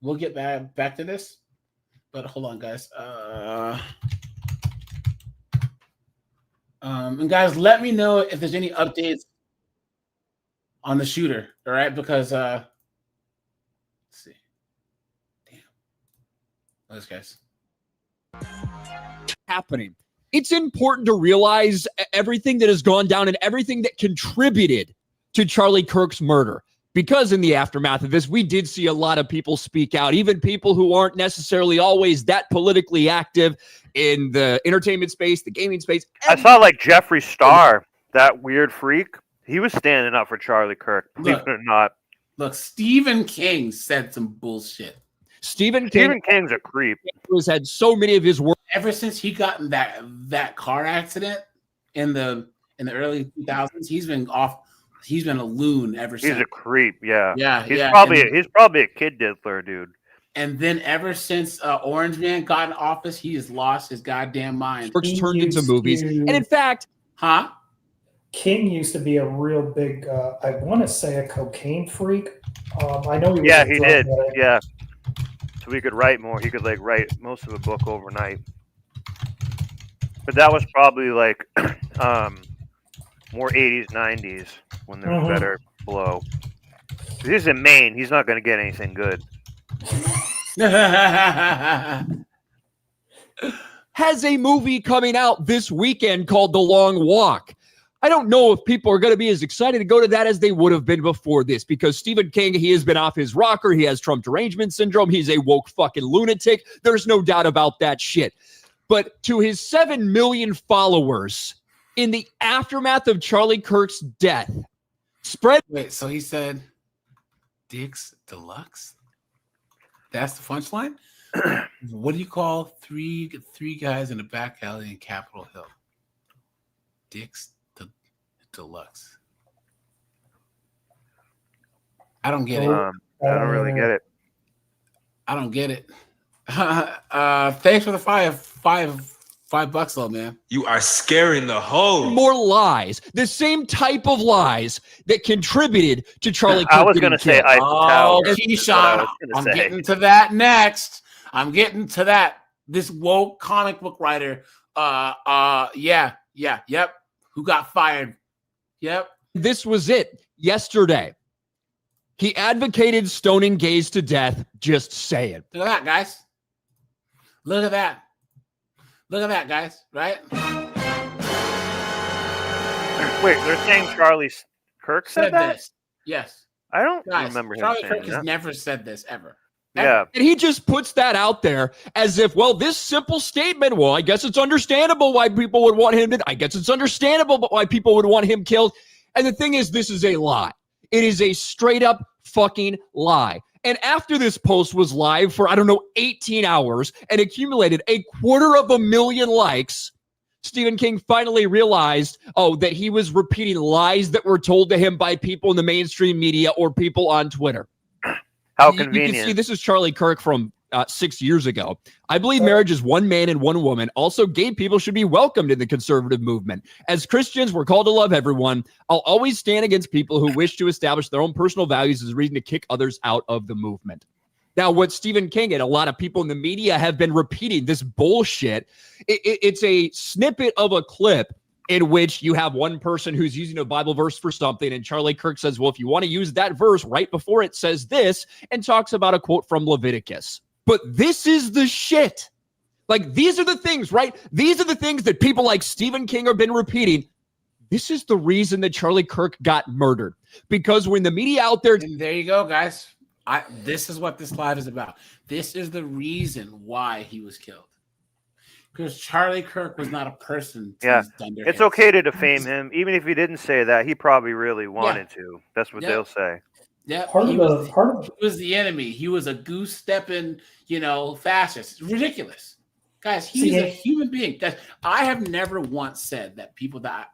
We'll get back to this. But hold on, guys. And guys, let me know if there's any updates on the shooter. All right, because let's see. Damn. Those guys. Happening. it's important to realize everything that has gone down and everything that contributed to Charlie Kirk's murder. Because in the aftermath of this, we did see a lot of people speak out, even people who aren't necessarily always that politically active in the entertainment space, the gaming space. I saw like Jeffree Star, that weird freak. He was standing up for Charlie Kirk, believe it or not. Look, Stephen King said some bullshit. Stephen King's a creep. Has had so many of his work ever since he got in that car accident in the early 2000s. He's been off. He's been a loon ever since. He's a creep. Yeah. Yeah. He's probably a kid diddler, dude. And then ever since Orange Man got in office, he has lost his goddamn mind. Works turned into movies, and in fact, King used to be a real big, I want to say a cocaine freak. I know he was. Yeah, he did. Yeah. So he could write more. He could like write most of a book overnight. But that was probably like more 80s, 90s when there was better blow. He's in Maine. He's not going to get anything good. Has a movie coming out this weekend called The Long Walk. I don't know if people are going to be as excited to go to that as they would have been before this, because Stephen King, he has been off his rocker. He has Trump derangement syndrome. He's a woke fucking lunatic. There's no doubt about that shit. But to his 7 million followers in the aftermath of Charlie Kirk's death, Wait, so he said Dick's Deluxe? That's the punchline? What do you call three guys in a back alley in Capitol Hill? Dick's Deluxe. I don't get it. I don't really get it. I don't get it. Thanks for the $5 though, man. You are scaring the hoes. More lies, the same type of lies that contributed to Charlie Kirk. I was going to say Eiffel Tower. Keyshawn, I'm getting to that next. I'm getting to that. This woke comic book writer, yep. Who got fired? Yep. This was it yesterday. He advocated stoning gays to death. Just saying. Look at that, guys. Look at that. Look at that, guys. Right? Wait, they're saying Charlie Kirk said that? This. Yes. I don't remember him Charlie saying Kirk that. has never said this ever. Yeah. And he just puts that out there as if, well, this simple statement, well, I guess it's understandable why people would want him to, I guess it's understandable but why people would want him killed. And the thing is, this is a lie. It is a straight up fucking lie. And after this post was live for, 18 hours and accumulated 250,000 likes, Stephen King finally realized, that he was repeating lies that were told to him by people in the mainstream media or people on Twitter. How You convenient. can see this is Charlie Kirk from 6 years ago. I believe marriage is one man and one woman. Also, gay people should be welcomed in the conservative movement. As Christians, we're called to love everyone. I'll always stand against people who wish to establish their own personal values as a reason to kick others out of the movement. Now, what Stephen King and a lot of people in the media have been repeating, this bullshit, it's a snippet of a clip in which you have one person who's using a Bible verse for something, and Charlie Kirk says, well, if you want to use that verse right before it says this, and talks about a quote from Leviticus. But this is the shit. Like, these are the things, right? These are the things that people like Stephen King have been repeating. This is the reason that Charlie Kirk got murdered. Because when the media out there... And there you go, guys. This is what this live is about. This is the reason why he was killed. Because Charlie Kirk was not a person. Yeah, it's okay to defame him. Even if he didn't say that, he probably really wanted to. That's what they'll say. Yeah, he was the enemy. He was a goose-stepping, fascist. It's ridiculous. Guys, he's a human being. Guys, I have never once said that people that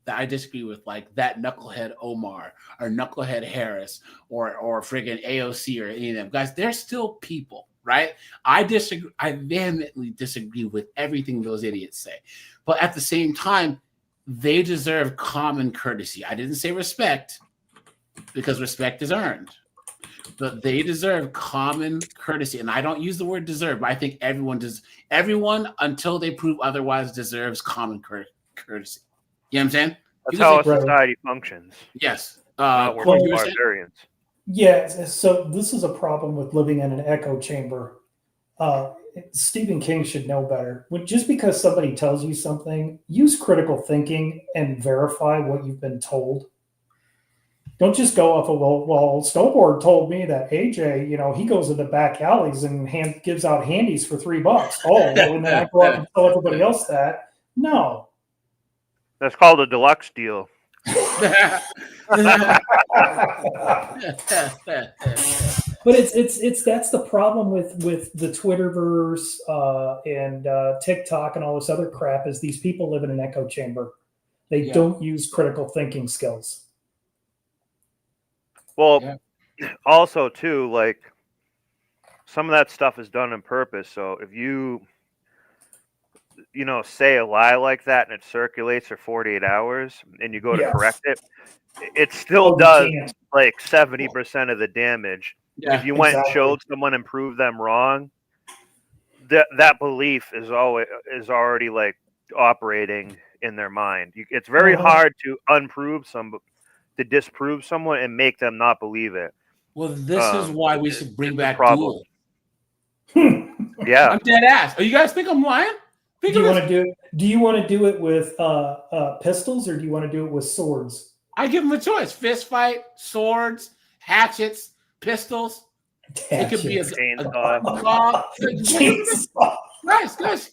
I disagree with, like that knucklehead Omar or knucklehead Harris or friggin' AOC or any of them. Guys, they're still people. Right? I disagree. I vehemently disagree with everything those idiots say. But at the same time, they deserve common courtesy. I didn't say respect because respect is earned. But they deserve common courtesy. And I don't use the word deserve, but I think everyone until they prove otherwise deserves common courtesy. You know what I'm saying? That's how a society functions. Yes. We're barbarians. Yeah, so this is a problem with living in an echo chamber. Stephen King should know better. Just because somebody tells you something, use critical thinking and verify what you've been told. Don't just go off of, well, Snowboard told me that AJ, he goes in the back alleys and gives out handies for $3. Oh, well, and then I go out and tell everybody else that. No. That's called a deluxe deal. But it's that's the problem with the Twitterverse and TikTok and all this other crap is these people live in an echo chamber. They don't use critical thinking skills. Well, also too, like some of that stuff is done on purpose. So if you say a lie like that and it circulates for 48 hours and you go to correct it, it still does like 70% of the damage. Yeah, if you went and showed someone and proved them wrong, that belief is already like operating in their mind. It's very hard to to disprove someone and make them not believe it. Well, this is why we should bring back duel. Yeah, I'm dead ass. Oh, you guys think I'm lying? Do you want to do it with pistols or do you want to do it with swords? I give them a choice: fist fight, swords, hatchets, pistols. It could be a Guys, here's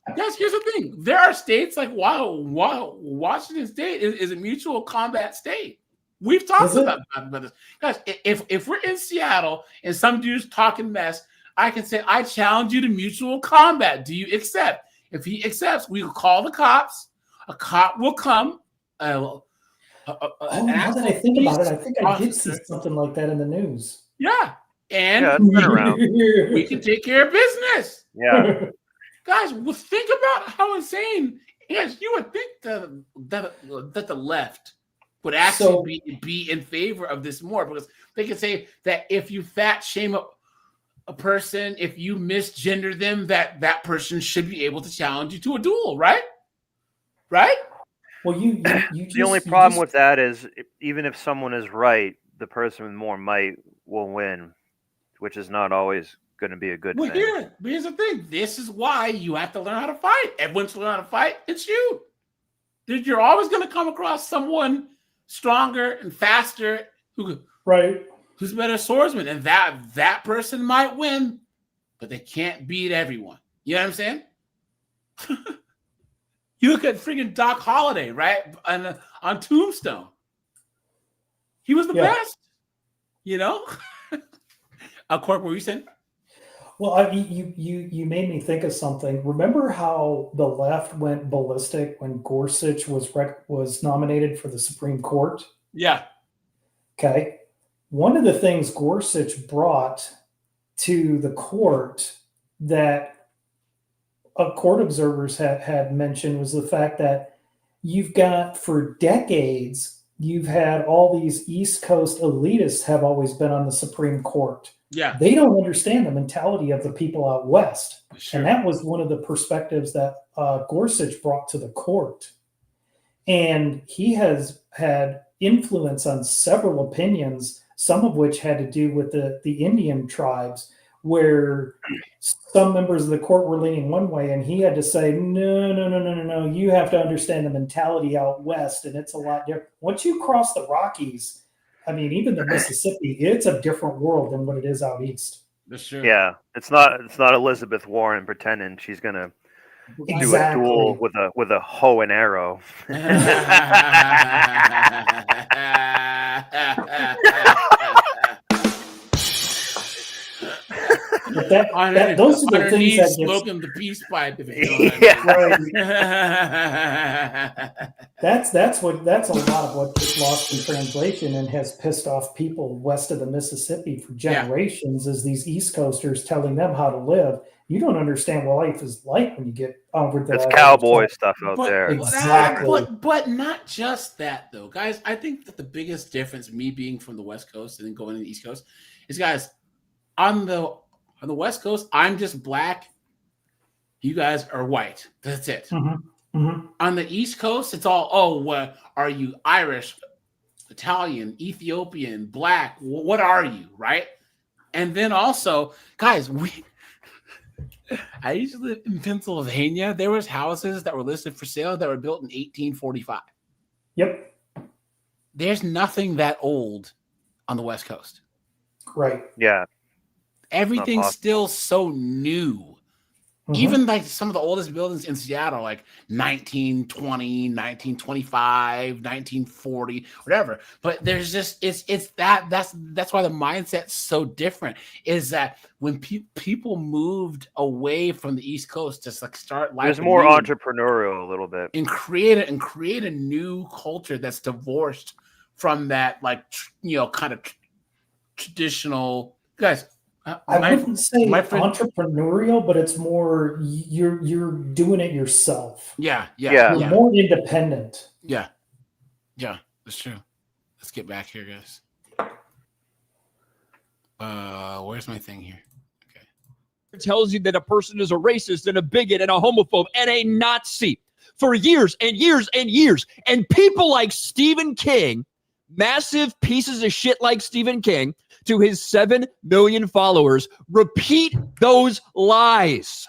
the thing. There are states like Washington State is a mutual combat state. We've talked about this. Guys, if we're in Seattle and some dude's talking mess, I can say, I challenge you to mutual combat. Do you accept? If he accepts, we will call the cops. A cop will come. Now that I think about it, I think I did see something like that in the news. Yeah. And it's been around. We can take care of business. Yeah. Guys, well, think about how insane. Yes, you would think that the left would actually be in favor of this more, because they can say that if you fat shame a person, if you misgender them, that person should be able to challenge you to a duel, right? Right? Well, the only problem with that is even if someone is right, the person with more might will win, which is not always going to be a good thing. Here's the thing. This is why you have to learn how to fight. Everyone's learn how to fight and shoot. You're always going to come across someone stronger and faster who's a better swordsman, and that person might win, but they can't beat everyone. You know what I'm saying? You look at freaking Doc Holliday, right? On Tombstone. He was the best. Cork, what were you saying? Well, you made me think of something. Remember how the left went ballistic when Gorsuch was nominated for the Supreme Court? Yeah. Okay. One of the things Gorsuch brought to the court that court observers had mentioned was the fact that you've got, for decades, you've had all these East Coast elitists have always been on the Supreme Court. Yeah. They don't understand the mentality of the people out west. Sure. And that was one of the perspectives that Gorsuch brought to the court. And he has had influence on several opinions, some of which had to do with the Indian tribes, where some members of the court were leaning one way, and he had to say, no, you have to understand the mentality out west, and it's a lot different. Once you cross the Rockies, I mean, even the Mississippi, it's a different world than what it is out east. Sure. Yeah, it's not Elizabeth Warren pretending she's gonna do a duel with a hoe and arrow. Those are the things that smoking the peace pipe. That's a lot of what gets lost in translation and has pissed off people west of the Mississippi for generations. Is these East Coasters telling them how to live? You don't understand what life is like when you get over there. It's cowboy stuff out there. Exactly. But not just that, though, guys. I think that the biggest difference, me being from the West Coast and then going to the East Coast, is, guys, on the West Coast, I'm just black. You guys are white. That's it. Mm-hmm. Mm-hmm. On the East Coast, it's all, are you Irish, Italian, Ethiopian, black? What are you, right? And then also, guys, I used to live in Pennsylvania. There was houses that were listed for sale that were built in 1845. Yep. There's nothing that old on the West Coast. Right. Yeah. Everything's still so new. Even like some of the oldest buildings in Seattle, like 1920, 1925, 1940, whatever. But there's just that's why the mindset's so different. Is that when people moved away from the East Coast to like start life, there's more entrepreneurial a little bit, and create a new culture that's divorced from that, like kind of traditional guys. I wouldn't say entrepreneurial, but it's more you're doing it yourself. Yeah. You're more independent. Yeah, that's true. Let's get back here, guys. Where's my thing here? Okay. It tells you that a person is a racist and a bigot and a homophobe and a Nazi for years and years and years. And people like Stephen King, massive pieces of shit like Stephen King, to his 7 million followers, repeat those lies.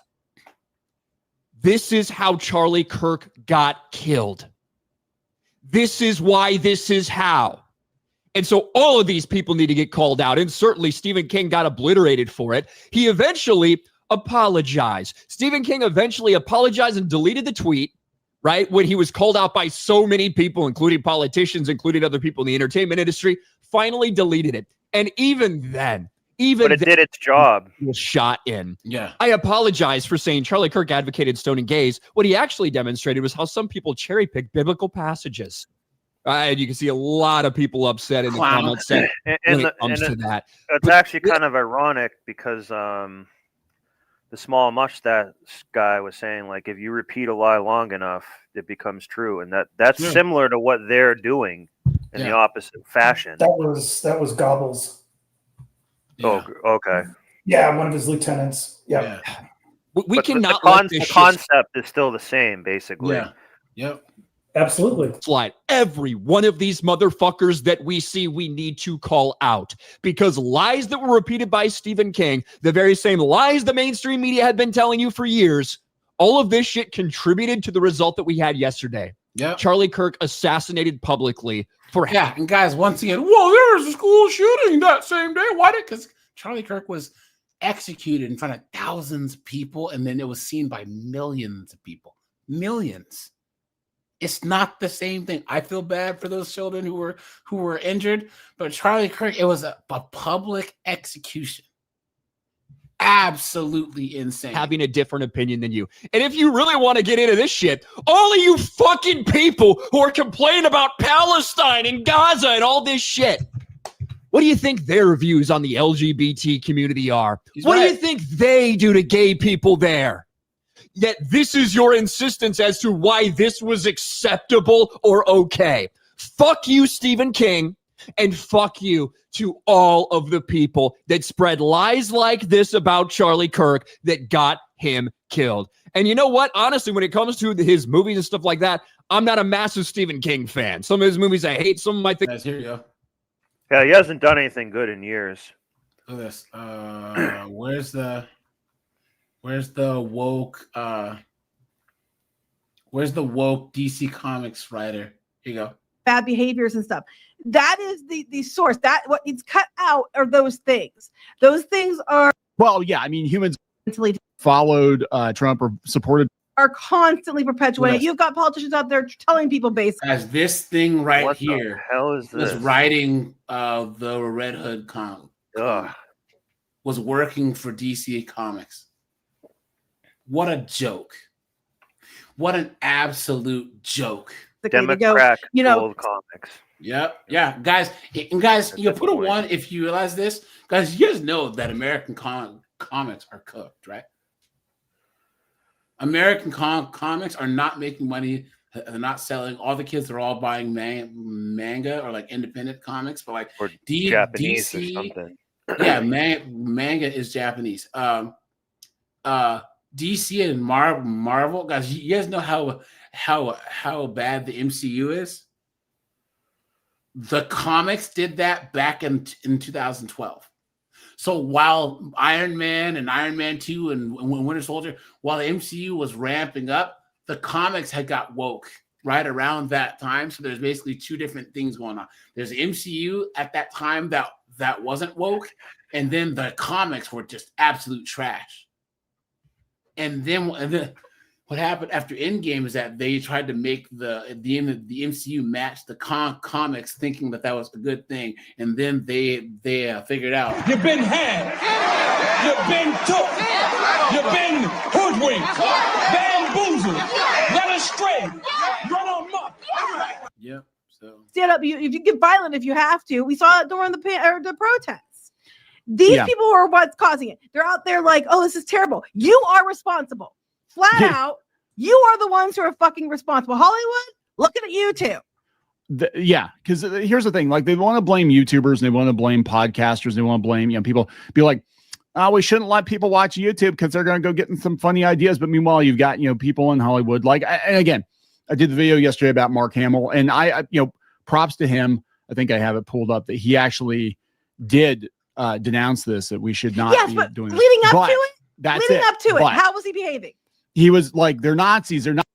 This is how Charlie Kirk got killed. This is why, this is how. And so all of these people need to get called out. And certainly Stephen King got obliterated for it. He eventually apologized. Stephen King eventually apologized and deleted the tweet, right? When he was called out by so many people, including politicians, including other people in the entertainment industry, finally deleted it. And even then, but it did its job. Was shot in. Yeah. I apologize for saying Charlie Kirk advocated stoning gays. What he actually demonstrated was how some people cherry pick biblical passages. And you can see a lot of people upset in the comments when it comes to that. It's actually kind of ironic because the small mustache guy was saying, like, if you repeat a lie long enough, it becomes true. And that's similar to what they're doing in the opposite fashion. That was Gobbles. Oh, okay. Yeah, one of his lieutenants. Yep. We cannot the concept is still the same, basically. Yeah. Yep. Absolutely. Slide. Every one of these motherfuckers that we see, we need to call out, because lies that were repeated by Stephen King, the very same lies the mainstream media had been telling you for years, all of this shit contributed to the result that we had yesterday. Yeah. Charlie Kirk assassinated publicly for and guys, once again, whoa, there was a school shooting that same day. Why did? Because Charlie Kirk was executed in front of thousands of people, and then it was seen by millions of people. Millions. It's not the same thing. I feel bad for those children who were injured, but Charlie Kirk, it was a public execution. Absolutely insane. Having a different opinion than you. And if you really want to get into this shit, all of you fucking people who are complaining about Palestine and Gaza and all this shit, what do you think their views on the LGBT community are? What do you think they do to gay people there? Yet this is your insistence as to why this was acceptable or okay. Fuck you, Stephen King, and fuck you to all of the people that spread lies like this about Charlie Kirk that got him killed. And you know what? Honestly, when it comes to his movies and stuff like that, I'm not a massive Stephen King fan. Some of his movies I hate, some of my things. Here you go. Yeah, he hasn't done anything good in years. Look at this. Where's the woke DC Comics writer? Here you go. Bad behaviors and stuff. That is the source. That what it's cut out are those things. Those things are humans followed Trump or supported are constantly perpetuated. You've got politicians out there telling people basically. As this thing right what here, the hell is this? Writing the Red Hood comic was working for DC Comics. What a joke! What an absolute joke! Democrat gold comics. Yep. Yeah, guys. And guys, you put a 1 if you realize this. Guys, you guys know that American comics are cooked, right? American comics are not making money. They're not selling. All the kids are all buying manga or like independent comics, but like Japanese DC, or something. Yeah, manga is Japanese. DC and Marvel, guys. You guys know how bad the MCU is. The comics did that back in 2012. So while Iron Man and Iron Man 2 and Winter Soldier, while the MCU was ramping up, the comics had got woke right around that time. So there's basically two different things going on. There's the MCU at that time that wasn't woke, and then the comics were just absolute trash. And then what happened after Endgame is that they tried to make the MCU match the comics, thinking that was a good thing, and then they figured out You've been had, you've been took, you've been hoodwinked, bamboozled, led astray, run amok. Yeah. So stand up. If you get violent, if you have to. We saw it during the protests. These people are what's causing it. They're out there like, oh, this is terrible. You are responsible. Flat out, you are the ones who are fucking responsible. Hollywood, looking at you too. Because here's the thing: like, they want to blame YouTubers, and they want to blame podcasters, and they want to blame people. Be like, oh, we shouldn't let people watch YouTube because they're going to go getting some funny ideas. But meanwhile, you've got people in Hollywood. Like, and again, I did the video yesterday about Mark Hamill, and I props to him. I think I have it pulled up that he actually did denounce this, that we should not be doing this. Leading up to it. That's leading it. up to it. How was he behaving? He was like, they're Nazis. They're not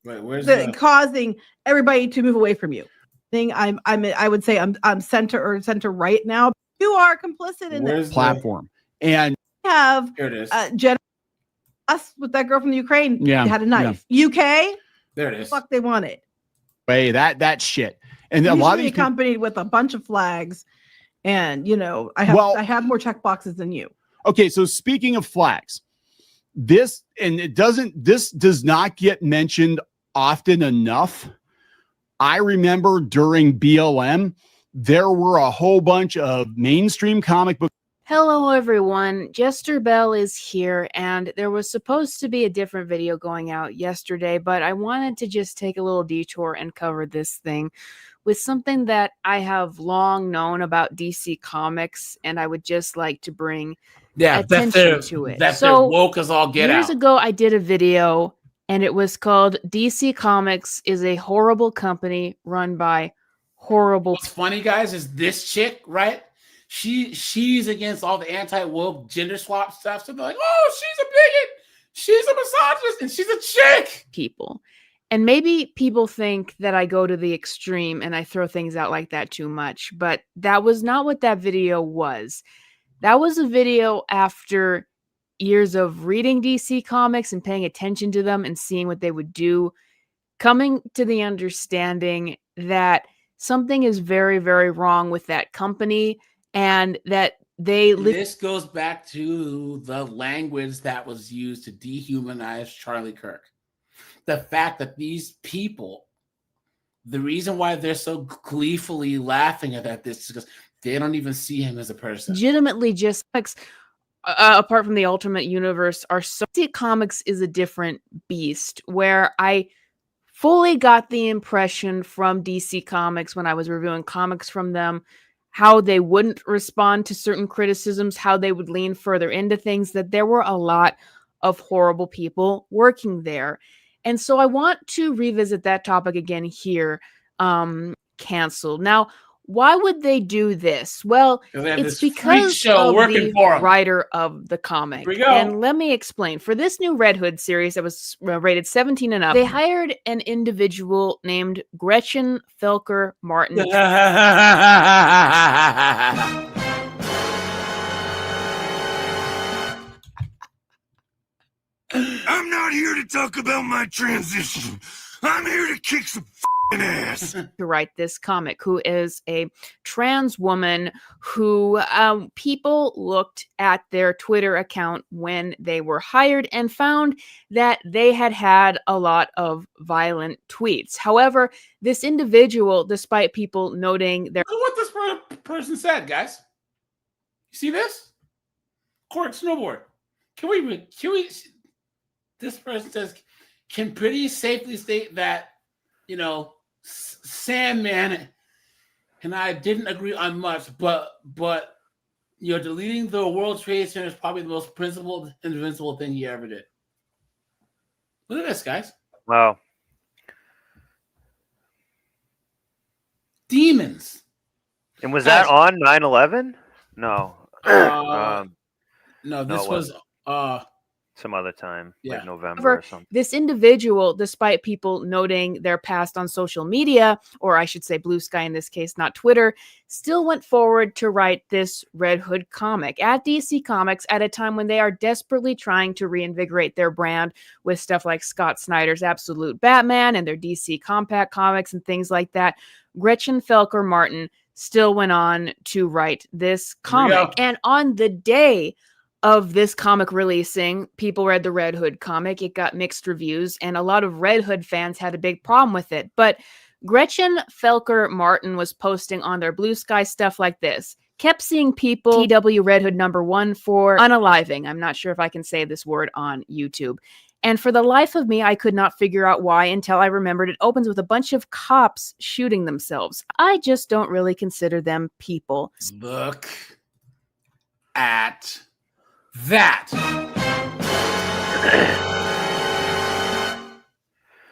causing everybody to move away from you. I would say I'm center right now. You are complicit in this platform. And have here it is. Jen, us with that girl from the Ukraine. Yeah, had a knife. UK. There it is. Fuck, they wanted. Hey, that shit. And usually a lot of these accompanied with a bunch of flags, and I have more check boxes than you. Okay, so speaking of flags, this does not get mentioned often enough. I remember during BLM, there were a whole bunch of mainstream comic book. Hello, everyone. Jester Bell is here, and there was supposed to be a different video going out yesterday, but I wanted to just take a little detour and cover this thing with something that I have long known about DC Comics, and I would just like to bring attention to it. They're woke as all get years out. ago, I did a video, and it was called DC Comics is a horrible company run by horrible. What's funny, guys, is this chick, right? She's against all the anti-woke gender swap stuff. So they're like, oh, she's a bigot, she's a misogynist, and she's a chick. People. And maybe people think that I go to the extreme and I throw things out like that too much, but that was not what that video was. That was a video after years of reading DC Comics and paying attention to them and seeing what they would do, coming to the understanding that something is very, very wrong with that company, and that this goes back to the language that was used to dehumanize Charlie Kirk. The fact that these people, the reason why they're so gleefully laughing at this is because they don't even see him as a person. Legitimately just apart from the Ultimate Universe, DC Comics is a different beast, where I fully got the impression from DC Comics when I was reviewing comics from them, how they wouldn't respond to certain criticisms, how they would lean further into things, that there were a lot of horrible people working there. And so I want to revisit that topic again here, canceled. Now, why would they do this? Well, it's because of the writer of the comic. And let me explain. For this new Red Hood series that was rated 17 and up, they hired an individual named Gretchen Felker Martin. I'm not here to talk about my transition. I'm here to kick some ass. To write this comic, who is a trans woman who people looked at their Twitter account when they were hired and found that they had a lot of violent tweets. However, this individual, despite people noting their... Look at what this person said, guys. You see this? Cork snowboard. Can we this person says, can pretty safely state that, Sandman and I didn't agree on much, but deleting the World Trade Center is probably the most principled, invincible thing he ever did. Look at this, guys. Wow. Demons. And was that on 9/11? No. No, this was some other time, yeah. like November However, or something. this individual, despite people noting their past on social media, or I should say Blue Sky in this case, not Twitter, still went forward to write this Red Hood comic at DC Comics at a time when they are desperately trying to reinvigorate their brand with stuff like Scott Snyder's Absolute Batman and their DC Compact comics and things like that. Gretchen Felker Martin still went on to write this comic. And on the day of this comic releasing, people read the Red Hood comic. It got mixed reviews, and a lot of Red Hood fans had a big problem with it. But Gretchen Felker Martin was posting on their Blue Sky stuff like this. Kept seeing people TW Red Hood #1 for unaliving. I'm not sure if I can say this word on YouTube. And for the life of me, I could not figure out why until I remembered it opens with a bunch of cops shooting themselves. I just don't really consider them people. Look at that.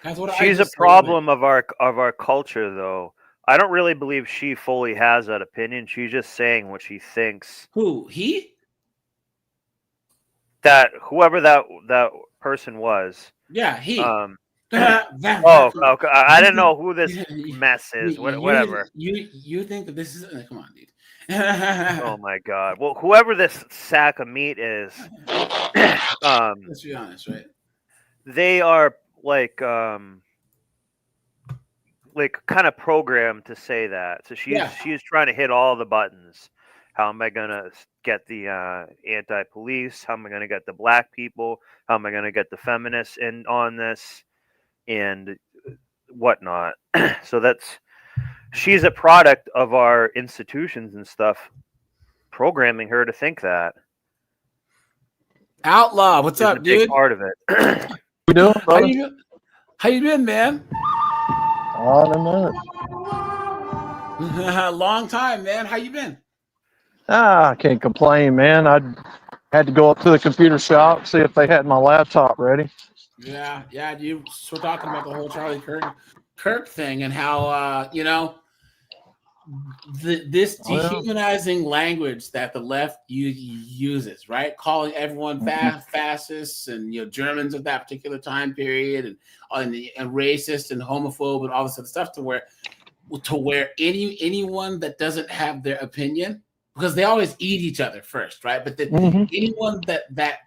Guys, She's a problem of our culture, though. I don't really believe she fully has that opinion. She's just saying what she thinks. Who? He? That whoever that person was. Yeah, he. Okay. I didn't know who this mess is. Whatever. You think that this is? Come on, dude. Oh my God. Well, whoever this sack of meat is, let's be honest, right? They are like kind of programmed to say that. So she's trying to hit all the buttons. How am I gonna get the anti-police? How am I gonna get the black people? How am I gonna get the feminists in on this and whatnot? So she's a product of our institutions and stuff, programming her to think that. Outlaw, what's up, dude? Part of it. We doing? How you been, man? I don't know. Long time, man. How you been? I can't complain, man. I had to go up to the computer shop, see if they had my laptop ready. Yeah. We're talking about the whole Charlie Kirk thing and how this dehumanizing language that the left uses, right? Calling everyone fascists and Germans of that particular time period and racist and homophobe and all this other stuff to where anyone that doesn't have their opinion, because they always eat each other first, right? But anyone that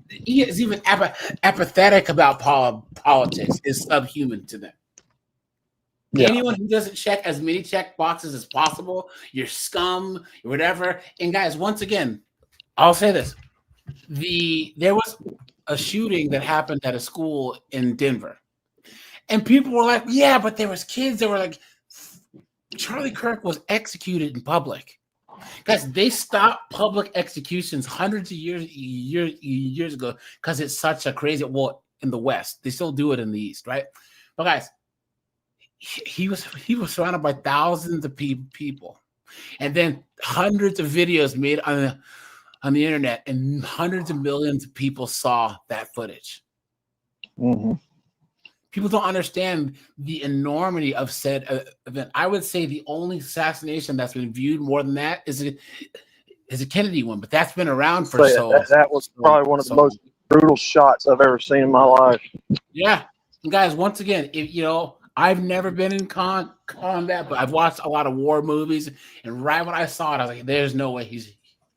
is even apathetic about politics is subhuman to them. Yeah. Anyone who doesn't check as many check boxes as possible, you're scum, whatever. And guys, once again, I'll say this. There was a shooting that happened at a school in Denver. And people were like, yeah, but there was kids that were like, Charlie Kirk was executed in public. Guys, they stopped public executions hundreds of years ago because it's such a crazy, in the West. They still do it in the East, right? But guys, he was surrounded by thousands of people, and then hundreds of videos made on the internet, and hundreds of millions of people saw that footage. People don't understand the enormity of said event. I would say the only assassination that's been viewed more than that is a Kennedy one, but that's been around for that was probably one of the most brutal shots I've ever seen in my life. Yeah, and guys, once again, I've never been in combat, but I've watched a lot of war movies, and right when I saw it, I was like, "There's no way he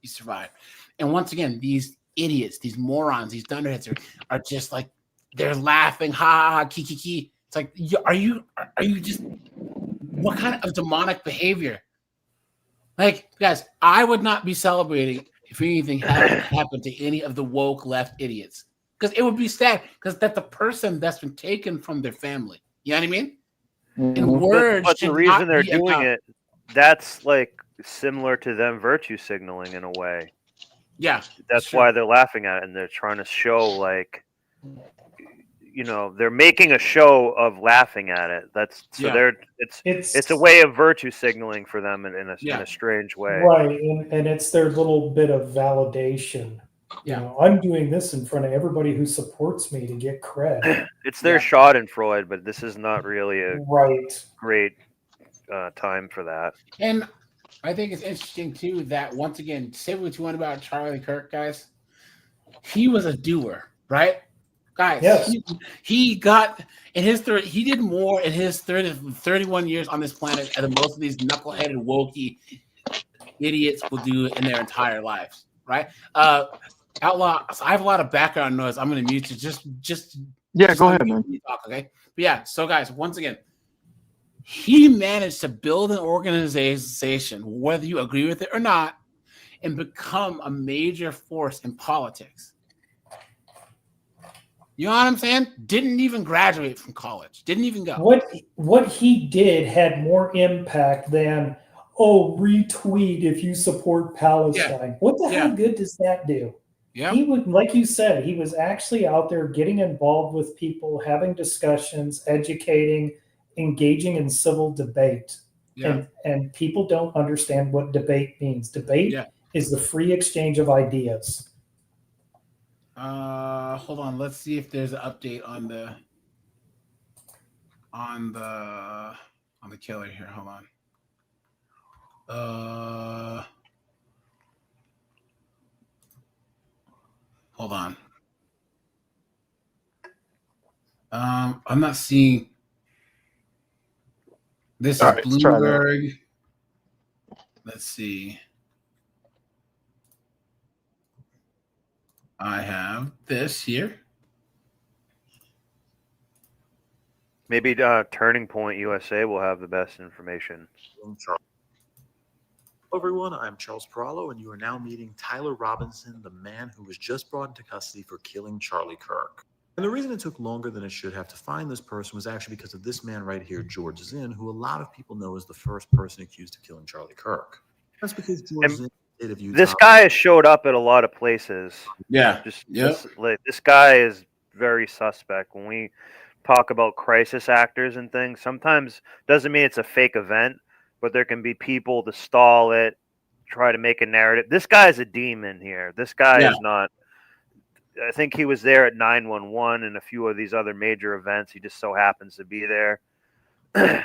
survived." And once again, these idiots, these morons, these dunderheads are just like they're laughing, ha ha, ki. It's like, are you just what kind of demonic behavior? Like, guys, I would not be celebrating if anything happened to any of the woke left idiots, because it would be sad, because that's the person that's been taken from their family. You know what I mean? In words, but the reason they're doing it, that's like similar to them virtue signaling in a way. Yeah, that's why they're laughing at it, and they're trying to show like, they're making a show of laughing at it. It's a way of virtue signaling for them in a strange way, right? And it's their little bit of validation. Yeah, I'm doing this in front of everybody who supports me to get cred. It's their Schadenfreude, but this is not really a great time for that. And I think it's interesting too that, once again, say what you want about Charlie Kirk, guys. he was a doer, right? Guys, Yes. he got in his he did more in his 31 years on this planet than most of these knuckleheaded, wokey idiots will do in their entire lives, right? Outlaw, so I have a lot of background noise. I'm going to mute you. Just go ahead, man. Talk, okay? But yeah, so guys, once again, he managed to build an organization, whether you agree with it or not, and become a major force in politics. You know what I'm saying? Didn't even graduate from college. Didn't even go. What he did had more impact than, oh, retweet if you support Palestine. Yeah. What the hell good does that do? Yeah. He would, like you said, he was actually out there getting involved with people, having discussions, educating, engaging in civil debate. Yeah. And people don't understand what debate means. Debate is the free exchange of ideas. Hold on. Let's see if there's an update on the killer here. Hold on. Hold on. I'm not seeing. This is Bloomberg. Let's see. I have this here. Maybe Turning Point USA will have the best information. Hello, everyone. I'm Charles Perallo, and you are now meeting Tyler Robinson, the man who was just brought into custody for killing Charlie Kirk. And the reason it took longer than it should have to find this person was actually because of this man right here, George Zinn, who a lot of people know is the first person accused of killing Charlie Kirk. That's because George Zinn, state of Utah. This guy has showed up at a lot of places. Yeah. This guy is very suspect. When we talk about crisis actors and things, sometimes doesn't mean it's a fake event, but there can be people to stall it, try to make a narrative. This guy is a demon here. This guy is not. I think he was there at 911 and a few of these other major events. He just so happens to be there. There's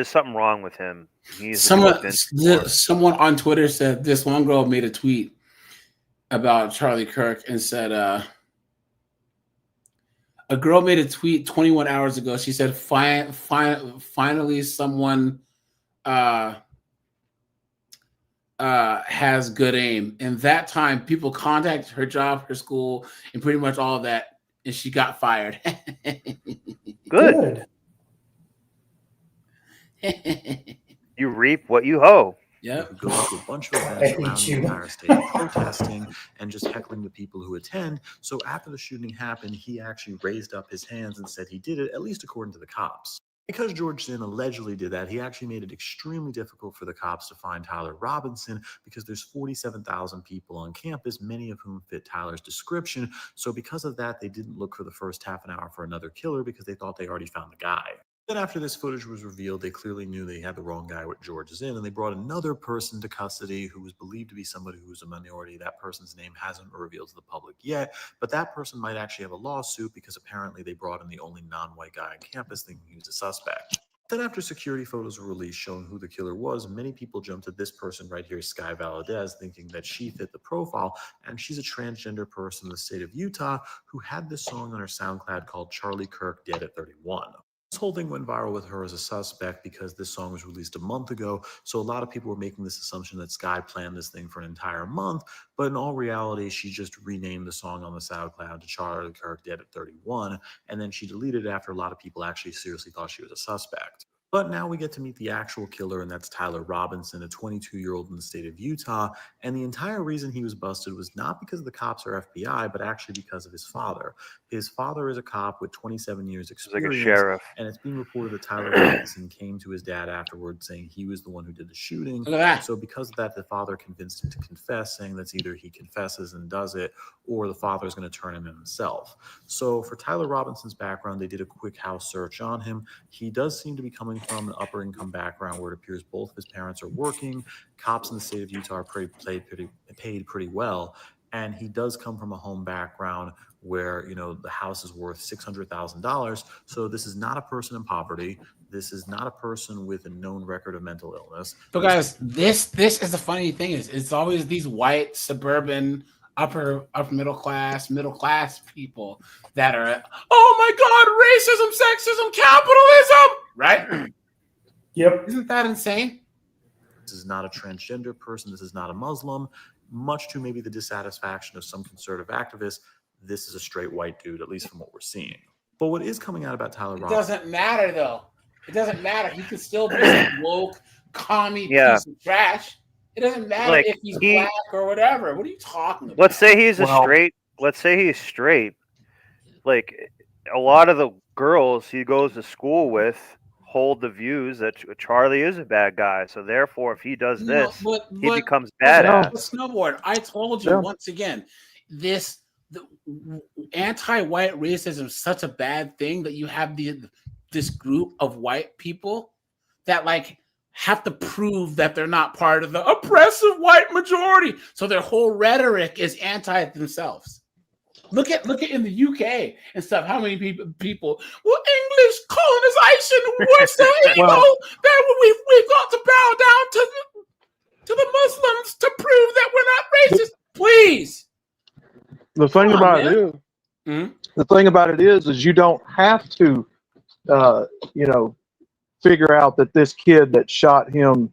something wrong with him. Someone on Twitter said this one girl made a tweet about Charlie Kirk and said, a girl made a tweet 21 hours ago. She said, finally someone has good aim. And that time, people contacted her job, her school, and pretty much all of that, and she got fired. Good. You reap what you hoe. Yeah. Go to a bunch of events around the entire state, protesting and just heckling the people who attend. So after the shooting happened, he actually raised up his hands and said he did it, at least according to the cops. Because George Zinn allegedly did that, he actually made it extremely difficult for the cops to find Tyler Robinson because there's 47,000 people on campus, many of whom fit Tyler's description. So because of that, they didn't look for the first half an hour for another killer because they thought they already found the guy. Then after this footage was revealed, they clearly knew they had the wrong guy with George Zinn, and they brought another person to custody who was believed to be somebody who was a minority. That person's name hasn't been revealed to the public yet, but that person might actually have a lawsuit because apparently they brought in the only non-white guy on campus thinking he was a suspect. Then after security photos were released showing who the killer was, many people jumped to this person right here, Sky Valadez, thinking that she fit the profile, and she's a transgender person in the state of Utah who had this song on her SoundCloud called Charlie Kirk Dead at 31. This whole thing went viral with her as a suspect because this song was released a month ago, so a lot of people were making this assumption that Sky planned this thing for an entire month, but in all reality, she just renamed the song on the SoundCloud to Charlie Kirk Dead at 31, and then she deleted it after a lot of people actually seriously thought she was a suspect. But now we get to meet the actual killer, and that's Tyler Robinson, a 22-year-old in the state of Utah. And the entire reason he was busted was not because of the cops or FBI, but actually because of his father. His father is a cop with 27 years experience. Like a sheriff. And it's being reported that Tyler Robinson came to his dad afterwards saying he was the one who did the shooting. Look at that. So because of that, the father convinced him to confess, saying that's either he confesses and does it, or the father is going to turn him in himself. So for Tyler Robinson's background, they did a quick house search on him. He does seem to be coming from an upper income background where it appears both of his parents are working. Cops in the state of Utah are paid pretty well. And he does come from a home background where, you know, the house is worth $600,000. So this is not a person in poverty. This is not a person with a known record of mental illness. But guys, this is the funny thing is it's always these white suburban upper middle class people that are, oh my God, racism, sexism, capitalism, right? Yep. Isn't that insane? This is not a transgender person. This is not a Muslim. Much to maybe the dissatisfaction of some conservative activists, this is a straight white dude, at least from what we're seeing. But what is coming out about Tyler It Robinson? doesn't matter, though. It doesn't matter. He could still be some woke, commie Yeah. piece of trash. It doesn't matter Like, if he's black or whatever. What are you talking about? Let's say he's let's say he's straight. Like, a lot of the girls he goes to school with hold the views that Charlie is a bad guy. So therefore, if he does this, he becomes badass. Snowboard. I told you once again, the anti-white racism is such a bad thing that you have this group of white people that like have to prove that they're not part of the oppressive white majority. So their whole rhetoric is anti themselves. Look at in the UK and stuff. How many people? Well, English colonization was so evil that we've got to bow down to the Muslims to prove that we're not racist. Please. The thing about it is you don't have to, figure out that this kid that shot him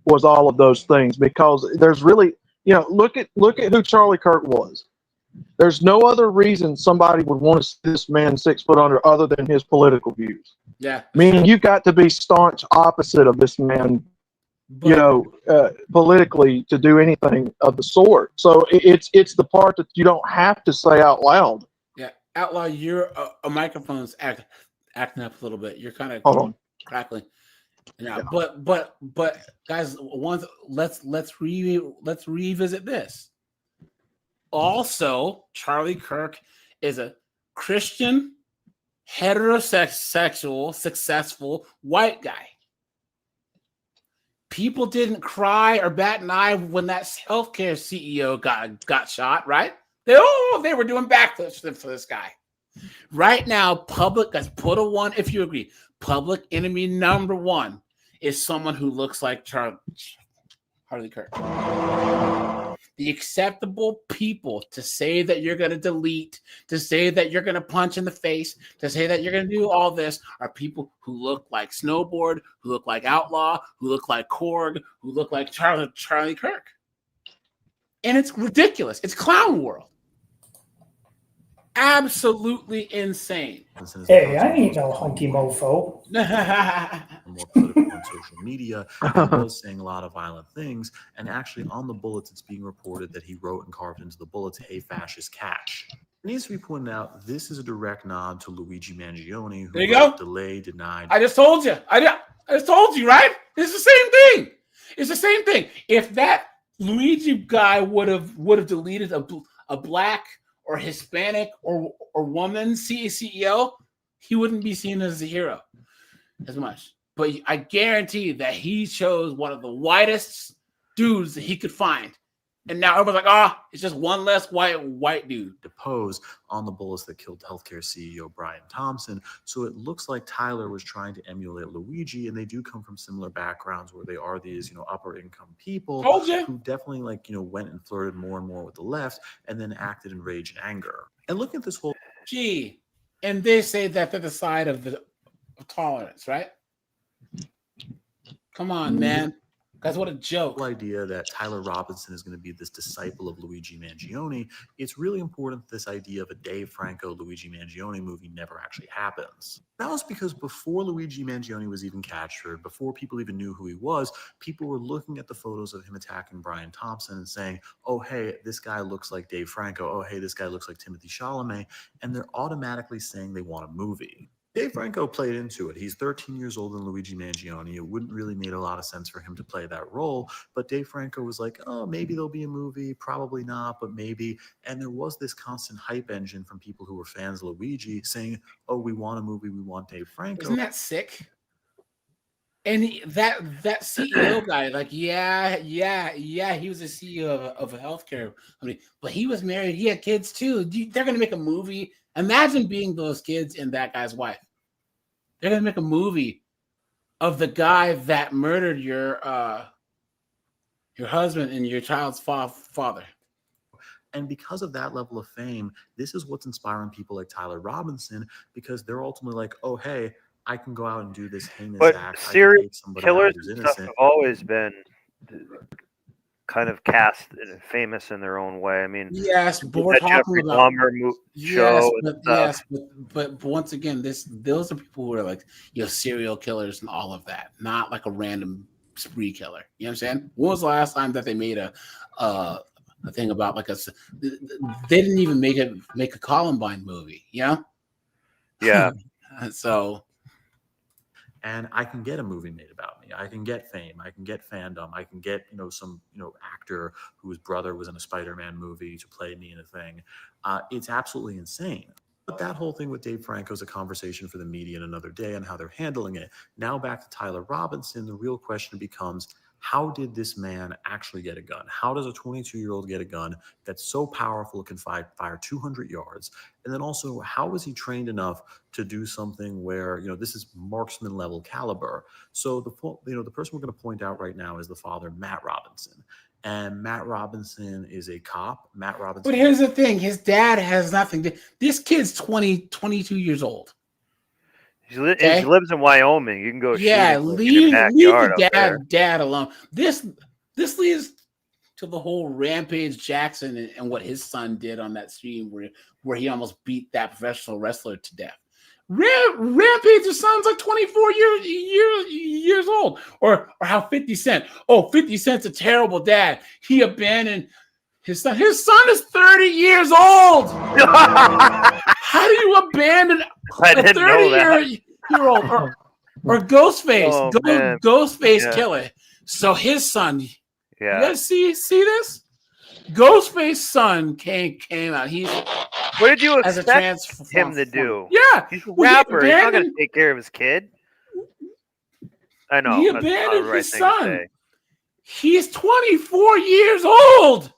was all of those things, because there's really, look at who Charlie Kirk was. There's no other reason somebody would want to see this man 6 foot under other than his political views. Yeah. Meaning you've got to be staunch opposite of this man, politically to do anything of the sort. So it's the part that you don't have to say out loud. Yeah, Outlaw, your microphone's acting up a little bit. You're kind of crackling. Yeah, but guys, let's revisit this. Also, Charlie Kirk is a Christian, heterosexual, successful white guy. People didn't cry or bat an eye when that healthcare CEO got shot, right? They were doing backflips for this guy. Right now, public has put a one. If you agree, public enemy number one is someone who looks like Charlie Kirk. The acceptable people to say that you're going to delete, to say that you're going to punch in the face, to say that you're going to do all this are people who look like Snowboard, who look like Outlaw, who look like Korg, who look like Charlie Kirk. And it's ridiculous. It's clown world. Absolutely insane. Hey, I ain't no hunky mofo. More political on social media, and was saying a lot of violent things. And actually, on the bullets, it's being reported that he wrote and carved into the bullets, "Hey, fascist, catch." It needs to be pointed out, this is a direct nod to Luigi Mangione, who wrote Delay, Denied. I just told you. I just told you, right? It's the same thing. It's the same thing. If that Luigi guy would have deleted a black or Hispanic or woman CEO, he wouldn't be seen as a hero as much. But I guarantee that he chose one of the whitest dudes that he could find. And now everyone's like, it's just one less white dude. Deposed on the bullets that killed healthcare CEO Brian Thompson. So it looks like Tyler was trying to emulate Luigi, and they do come from similar backgrounds where they are these, upper income people who definitely went and flirted more and more with the left and then acted in rage and anger. And looking at this whole and they say that they're the side of tolerance, right? Come on, man. Guys, what a joke. The idea that Tyler Robinson is going to be this disciple of Luigi Mangione, it's really important that this idea of a Dave Franco Luigi Mangione movie never actually happens. That was because before Luigi Mangione was even captured, before people even knew who he was, people were looking at the photos of him attacking Brian Thompson and saying, oh, hey, this guy looks like Dave Franco. Oh, hey, this guy looks like Timothy Chalamet. And they're automatically saying they want a movie. Dave Franco played into it. He's 13 years older than Luigi Mangione. It wouldn't really make a lot of sense for him to play that role. But Dave Franco was like, oh, maybe there'll be a movie. Probably not, but maybe. And there was this constant hype engine from people who were fans of Luigi saying, oh, we want a movie. We want Dave Franco. Isn't that sick? And that CEO guy, like, yeah, he was a CEO of a healthcare company, but he was married. He had kids too. They're going to make a movie. Imagine being those kids and that guy's wife. They're going to make a movie of the guy that murdered your husband and your child's father. And because of that level of fame, this is what's inspiring people like Tyler Robinson, because they're ultimately like, oh, hey, I can go out and do this heinous But act. I can serial take somebody out killers who's and stuff innocent. have always been kind of cast famous in their own way. I mean, yes, but we're that talking Jeffrey about Dahmer yes, show and but stuff. yes, but once again, those are people who are like serial killers and all of that, not like a random spree killer. You know what I'm saying? When was the last time that they made a thing about like they didn't even make a Columbine movie, you know? Yeah. So. And I can get a movie made about me. I can get fame. I can get fandom. I can get, some, actor whose brother was in a Spider-Man movie to play me in a thing. It's absolutely insane. But that whole thing with Dave Franco is a conversation for the media in another day on how they're handling it. Now back to Tyler Robinson, the real question becomes, how did this man actually get a gun? How does a 22-year-old get a gun that's so powerful it can fire 200 yards? And then also, how was he trained enough to do something where, this is marksman level caliber? So the person we're going to point out right now is the father, Matt Robinson. And Matt Robinson is a cop. Matt Robinson. But here's the thing. His dad has nothing to, this kid's 22 years old. He lives in Wyoming. You can go yeah, shooting leave in your backyard the dad alone. This leads to the whole Rampage Jackson and what his son did on that stream where he almost beat that professional wrestler to death. Rampage's son's like 24 years old. Or how 50 Cent. Oh, 50 Cent's a terrible dad. He abandoned his son. His son is 30 years old. How do you abandon a 30-year-old or Ghostface? Oh, Ghostface killer. So his son. Yeah. You guys see this? Ghostface son came out. What did you expect him to do? Yeah, he's a rapper. He's not going to take care of his kid. I know. He abandoned his son. He's 24 years old.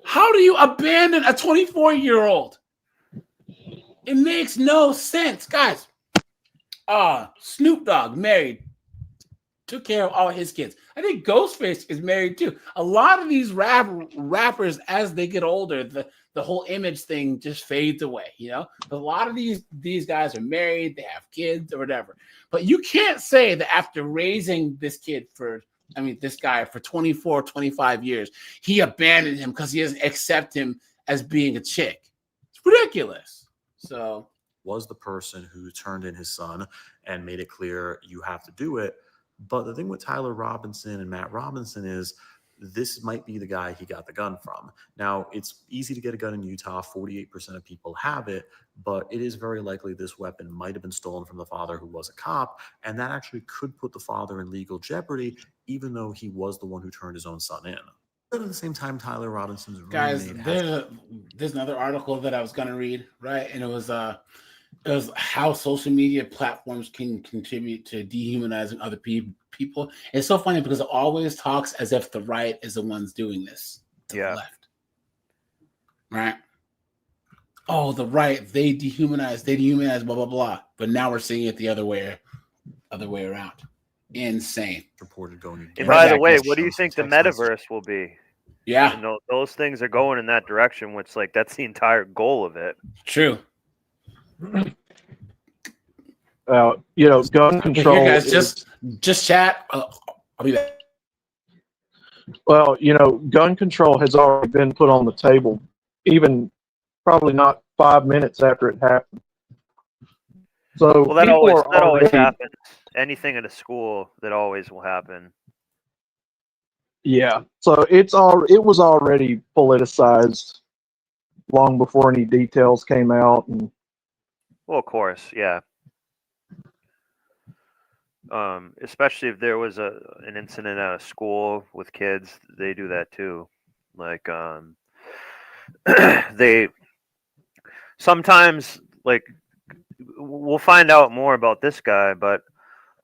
How do you abandon a 24-year-old? It makes no sense, guys. Snoop Dogg married, took care of all his kids. I think Ghostface is married too. A lot of these rappers, as they get older, the whole image thing just fades away. A lot of these guys are married, they have kids or whatever. But you can't say that after raising this guy for 24, 25 years, he abandoned him because he doesn't accept him as being a chick. It's ridiculous. So was the person who turned in his son and made it clear you have to do it. But the thing with Tyler Robinson and Matt Robinson is this might be the guy he got the gun from. Now, it's easy to get a gun in Utah. 48% of people have it, but it is very likely this weapon might have been stolen from the father who was a cop, and that actually could put the father in legal jeopardy, even though he was the one who turned his own son in. But at the same time, Tyler Robinson's guys, there's another article that I was going to read, right? And it was how social media platforms can contribute to dehumanizing other people. It's so funny because it always talks as if the right is the ones doing this to the left, right? Oh, the right, they dehumanize, blah blah blah. But now we're seeing it the other way around. Insane. Reported going. And by the way, what do you think the metaverse will be? Yeah, those things are going in that direction, which that's the entire goal of it. True. Gun control. Here, guys, just chat. I'll be back. Well, gun control has already been put on the table, even probably not 5 minutes after it happened. So that always happens. Anything in a school, that always will happen. Yeah. So it was already politicized long before any details came out. And well, of course, yeah. Especially if there was an incident at a school with kids, they do that too. Like they sometimes we'll find out more about this guy, but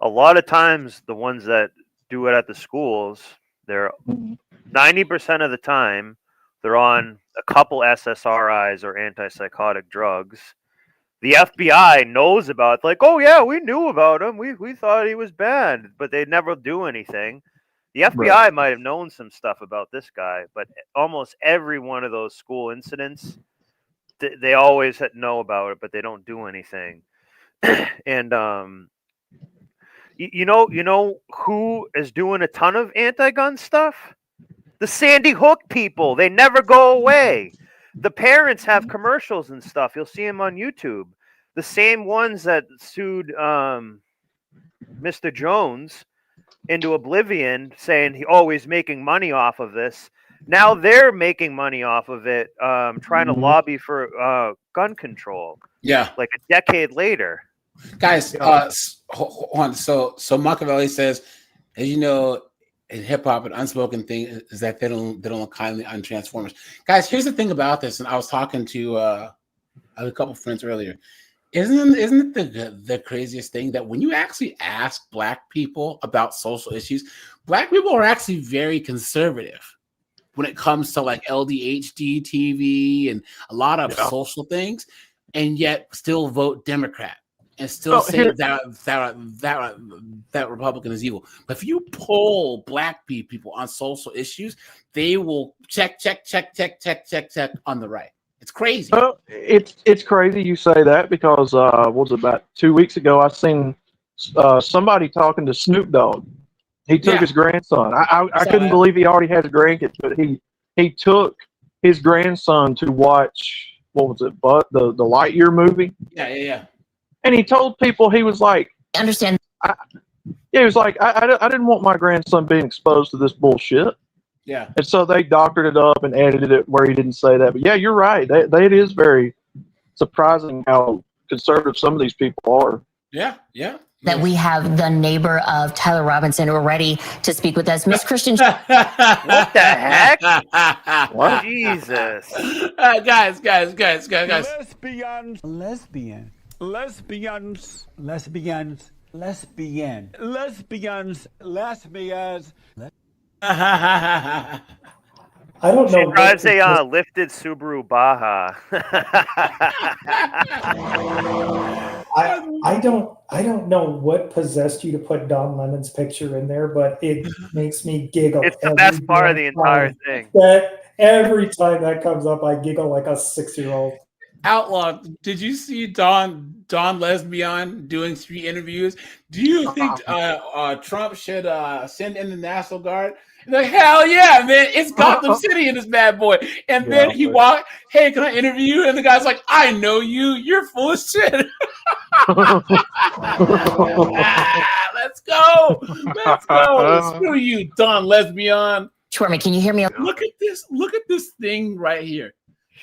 a lot of times the ones that do it at the schools, they're 90% of the time they're on a couple SSRIs or antipsychotic drugs. The FBI knows about it, oh yeah, we knew about him. We thought he was bad, but they never do anything. The FBI might have known some stuff about this guy, but almost every one of those school incidents, they always know about it, but they don't do anything. And you know who is doing a ton of anti-gun stuff? The Sandy Hook people. They never go away. The parents have commercials and stuff. You'll see them on YouTube. The same ones that sued Mr. Jones into oblivion, saying he's making money off of this. Now they're making money off of it, trying to lobby for gun control. Yeah, like a decade later. Guys, hold on. So Machiavelli says, as you know, in hip hop, an unspoken thing is that they don't look kindly on Transformers. Guys, here's the thing about this, and I was talking to a couple friends earlier. Isn't it the craziest thing that when you actually ask Black people about social issues, Black people are actually very conservative when it comes to like LDHD TV and a lot of social things, and yet still vote Democrat and still say that Republican is evil. But if you poll Black people on social issues, they will check on the right. It's crazy. Well, it's crazy you say that because what was it, about 2 weeks ago? I seen somebody talking to Snoop Dogg. He took his grandson. I couldn't believe he already had a grandkid, but he took his grandson to watch, what was it, the Lightyear movie. Yeah. And he told people, he was like, Understand? He was like, I didn't want my grandson being exposed to this bullshit. Yeah. And so they doctored it up and edited it where he didn't say that. But yeah, you're right. It is very surprising how conservative some of these people are. Yeah. That we have the neighbor of Tyler Robinson already to speak with us. Miss Christian. What the heck? What? Jesus. Guys. Lesbians. I don't know. She drives a lifted Subaru Baja. I don't know what possessed you to put Don Lemon's picture in there, but it makes me giggle. It's the best part of the entire thing. That every time that comes up, I giggle like a 6-year-old. Outlaw, did you see Don Lesbian doing 3 interviews? Do you think Trump should send in the National Guard? Like, hell yeah, man, it's Gotham City in this bad boy. And then he walked, hey, can I interview you? And the guy's like, I know you, you're full of shit. Let's go. Screw you, Don Lesbian. Schwerman, can you hear me? Look at this thing right here.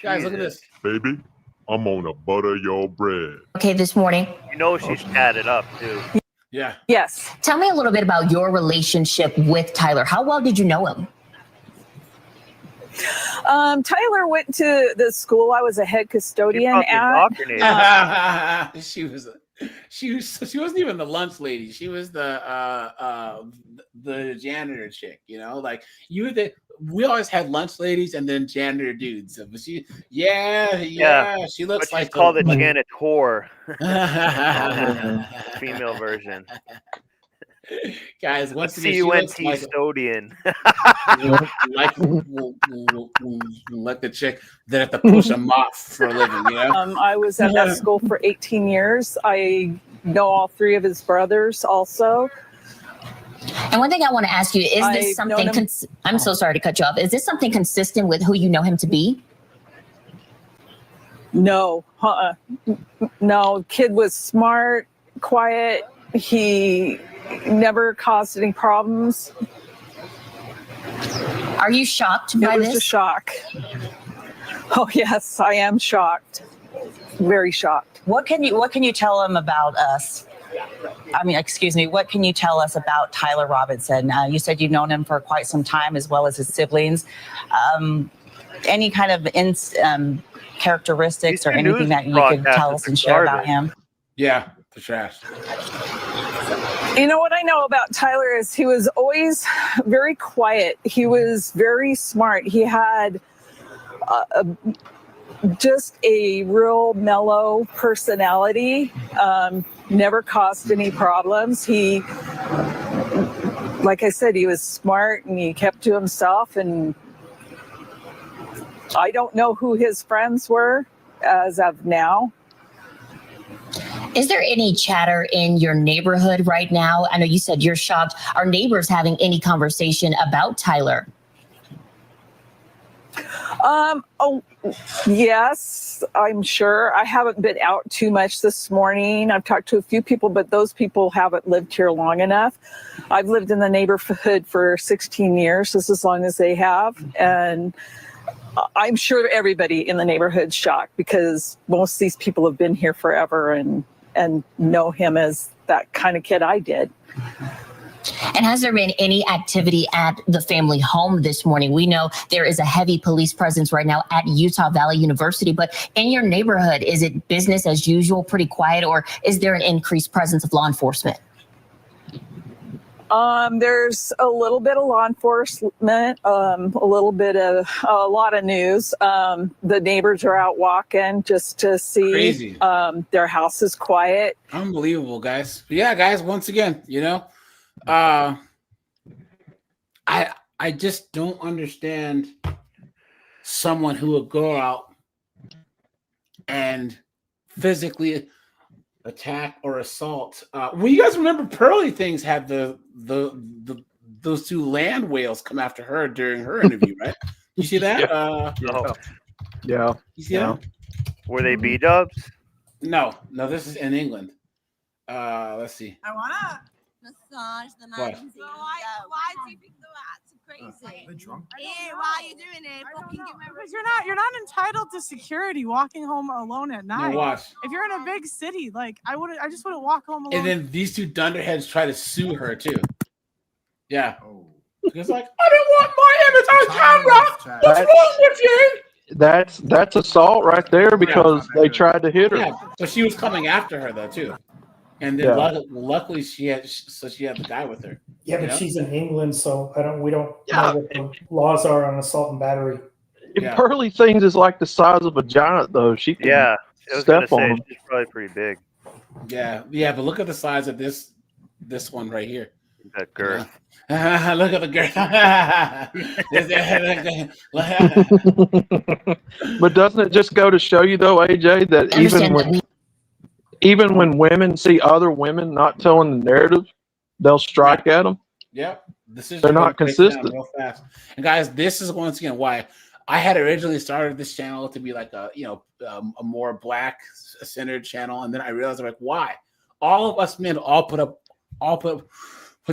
Guys, look at this. Baby, I'm gonna butter your bread. Okay, this morning. You know she's tatted up, too. Yeah. Yes. Tell me a little bit about your relationship with Tyler. How well did you know him? Tyler went to the school I was a head custodian at. She wasn't even the lunch lady. She was the janitor chick, you know, like we always had lunch ladies and then janitor dudes. But she looks like she's called a janitor. Female version. Guys, once custodian. Like the chick that have to push a mop for a living, you know? I was at that school for 18 years. I know all 3 of his brothers also. And one thing I want to ask you, is this something, I'm so sorry to cut you off. Is this something consistent with who you know him to be? No. No, kid was smart, quiet. He never caused any problems. Are you shocked by this? It was a shock. Oh yes, I am shocked. Very shocked. What can you tell him about us? What can you tell us about Tyler Robinson? You said you've known him for quite some time, as well as his siblings. Any kind of characteristics or anything that you could tell us and share about him? Yeah, the trash. You know what I know about Tyler is he was always very quiet. He was very smart. He had just a real mellow personality. Never caused any problems. He like I said, he was smart and he kept to himself. And I don't know who his friends were as of now. Is there any chatter in your neighborhood right now? I know you said you're shocked. Are neighbors having any conversation about Tyler? Oh, yes, I'm sure. I haven't been out too much this morning. I've talked to a few people, but those people haven't lived here long enough. I've lived in the neighborhood for 16 years, just as long as they have. And I'm sure everybody in the neighborhood's shocked because most of these people have been here forever and know him as that kind of kid I did. And has there been any activity at the family home this morning? We know there is a heavy police presence right now at Utah Valley University, but in your neighborhood, is it business as usual, pretty quiet, or is there an increased presence of law enforcement? There's a little bit of law enforcement, a lot of news. The neighbors are out walking just to see. Crazy. Their house is quiet. Unbelievable, guys. But yeah, guys, once again, I just don't understand someone who would go out and physically attack or assault. Well, you guys remember Pearly Things had those two land whales come after her during her interview, right? You see that? Yeah. You see that? Were they B-dubs? No, this is in England. Let's see. I wanna massage the Why? man. Why do you think that's crazy? They're drunk. Why are you doing it? Because you're not entitled to security walking home alone at night. watch. If you're in a big city, like I just wouldn't walk home alone. And then these two dunderheads try to sue her too. Yeah. It's like, I didn't want my image on camera. What's wrong with you? That's assault right there because they tried to hit her. Yeah, but she was coming after her though too. And then luckily she had the guy with her. Yeah, but she's in England, so we don't know what the laws are on assault and battery. Pearly Things is like the size of a giant, though. She can I was gonna step on say them. she's probably pretty big. Yeah, but look at the size of this one right here. That girth. Look at the girth. But doesn't it just go to show you, though, AJ, that even when women see other women not telling the narrative, they'll strike at them? Yep. They're not consistent. Real fast. And guys, this is once again why I had originally started this channel to be like a more black centered channel, and then I realized like why all of us men put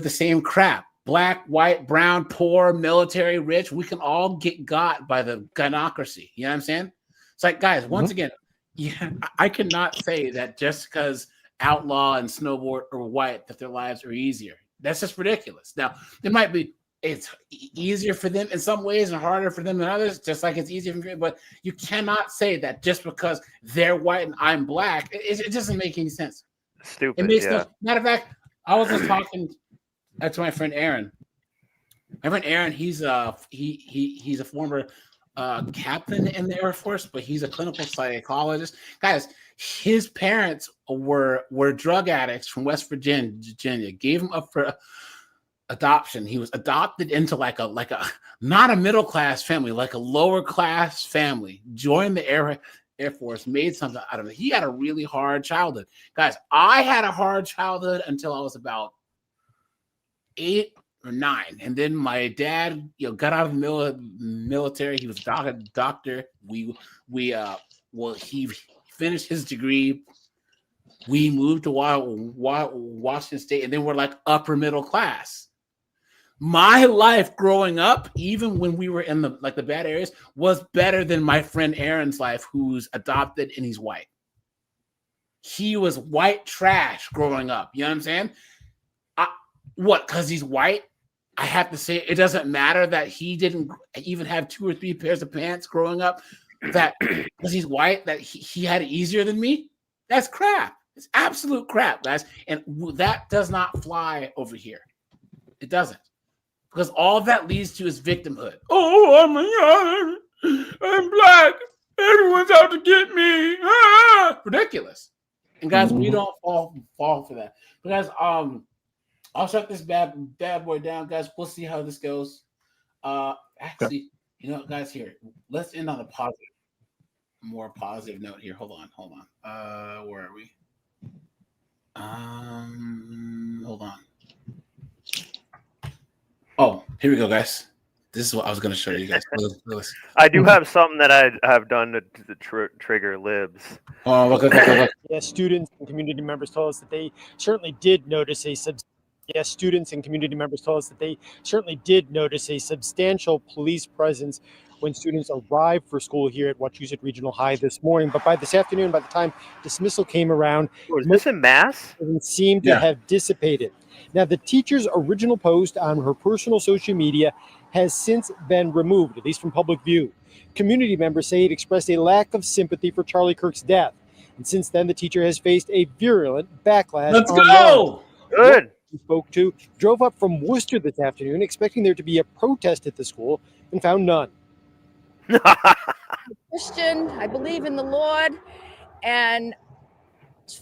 the same crap. Black, white, brown, poor, military, rich. We can all get got by the gynocracy. You know what I'm saying? It's like, guys, once again, I cannot say that just because outlaw and snowboard are white that their lives are easier. That's just ridiculous. Now, it's easier for them in some ways and harder for them than others, just like it's easier for me. But you cannot say that just because they're white and I'm black. It doesn't make any sense. Stupid. It makes no. Matter of fact, I was just talking to my friend Aaron. My friend Aaron, he's a former captain in the Air Force, but he's a clinical psychologist. Guys, his parents were drug addicts from West Virginia. Gave him up for adoption. He was adopted into like a not a middle class family, like a lower class family. Joined the Air Force, made something out of it. He had a really hard childhood. Guys, I had a hard childhood until I was about 8 or 9, and then my dad, got out of the military. He was a doctor. He finished his degree. We moved to Washington State, and then we're like upper middle class. My life growing up, even when we were in the bad areas, was better than my friend Aaron's life, who's adopted and he's white. He was white trash growing up. You know what I'm saying? What? Because he's white? I have to say it doesn't matter that he didn't even have 2 or 3 pairs of pants growing up. That because he's white, that he had it easier than me. That's crap. It's absolute crap, guys. And that does not fly over here. It doesn't. Because all that leads to is victimhood. Oh, I'm black. Everyone's out to get me. Ridiculous. And guys, we don't fall for that. But guys, I'll shut this bad boy down, guys. We'll see how this goes. Actually, you know, guys, here, let's end on a more positive note here. Hold on. Where are we? Hold on. Oh, here we go, guys. This is what I was going to show you guys. Lewis. I do have something that I have done to trigger libs. Oh, look. Yes, students and community members told us that they certainly did notice a substantial police presence when students arrived for school here at Wachusett Regional High this morning. But by this afternoon, by the time dismissal came around, was this in mass? It seemed to have dissipated. Now, the teacher's original post on her personal social media has since been removed, at least from public view. Community members say it expressed a lack of sympathy for Charlie Kirk's death. And since then, the teacher has faced a virulent backlash. Let's go! Good. He spoke to drove up from Worcester this afternoon, expecting there to be a protest at the school, and found none. Christian, I believe in the Lord, and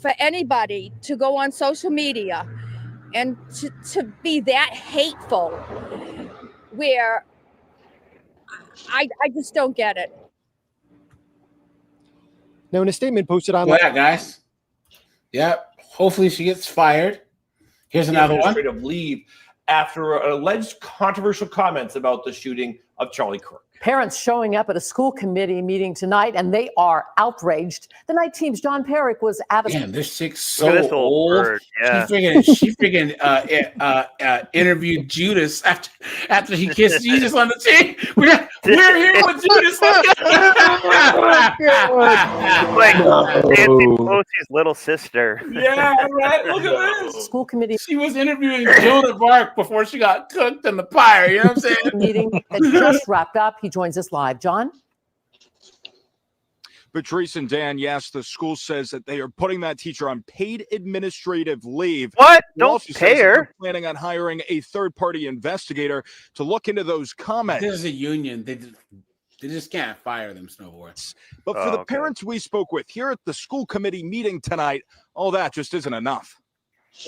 for anybody to go on social media and to be that hateful, where I just don't get it. Now, in a statement posted online, Yeah, guys. Yep. Hopefully she gets fired. Here's another one. Administrative leave after alleged controversial comments about the shooting of Charlie Kirk. Parents showing up at a school committee meeting tonight, and they are outraged. The night team's John Perrick was at a... Damn, this chick's so old. Yeah. She freaking interviewed Judas after he kissed Jesus on the cheek. We're here with Judas. Like Nancy Pelosi's little sister. Yeah, right. Look at this. School committee. She was interviewing Joan of Arc before she got cooked in the fire. You know what I'm saying? meeting that just wrapped up. He joins us live. John? Patrice and Dan, yes, the school says that they are putting that teacher on paid administrative leave. What? It Don't also says pay that her. they're planning on hiring a third-party investigator to look into those comments. This is a union. They just can't fire them snowboards. But for the parents we spoke with here at the school committee meeting tonight, all that just isn't enough.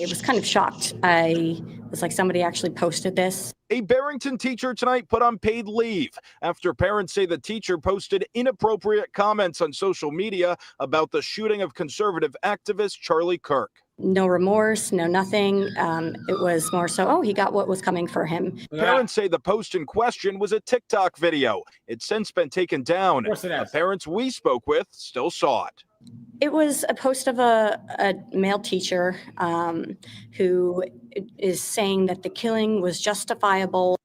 I was kind of shocked. I was like, somebody actually posted this. A Barrington teacher tonight put on paid leave after parents say the teacher posted inappropriate comments on social media about the shooting of conservative activist Charlie Kirk. No remorse, no nothing. It was more so, oh, he got what was coming for him. Parents say the post in question was a TikTok video. It's since been taken down. The parents we spoke with still saw it. It was a post of a male teacher who is saying that the killing was justifiable.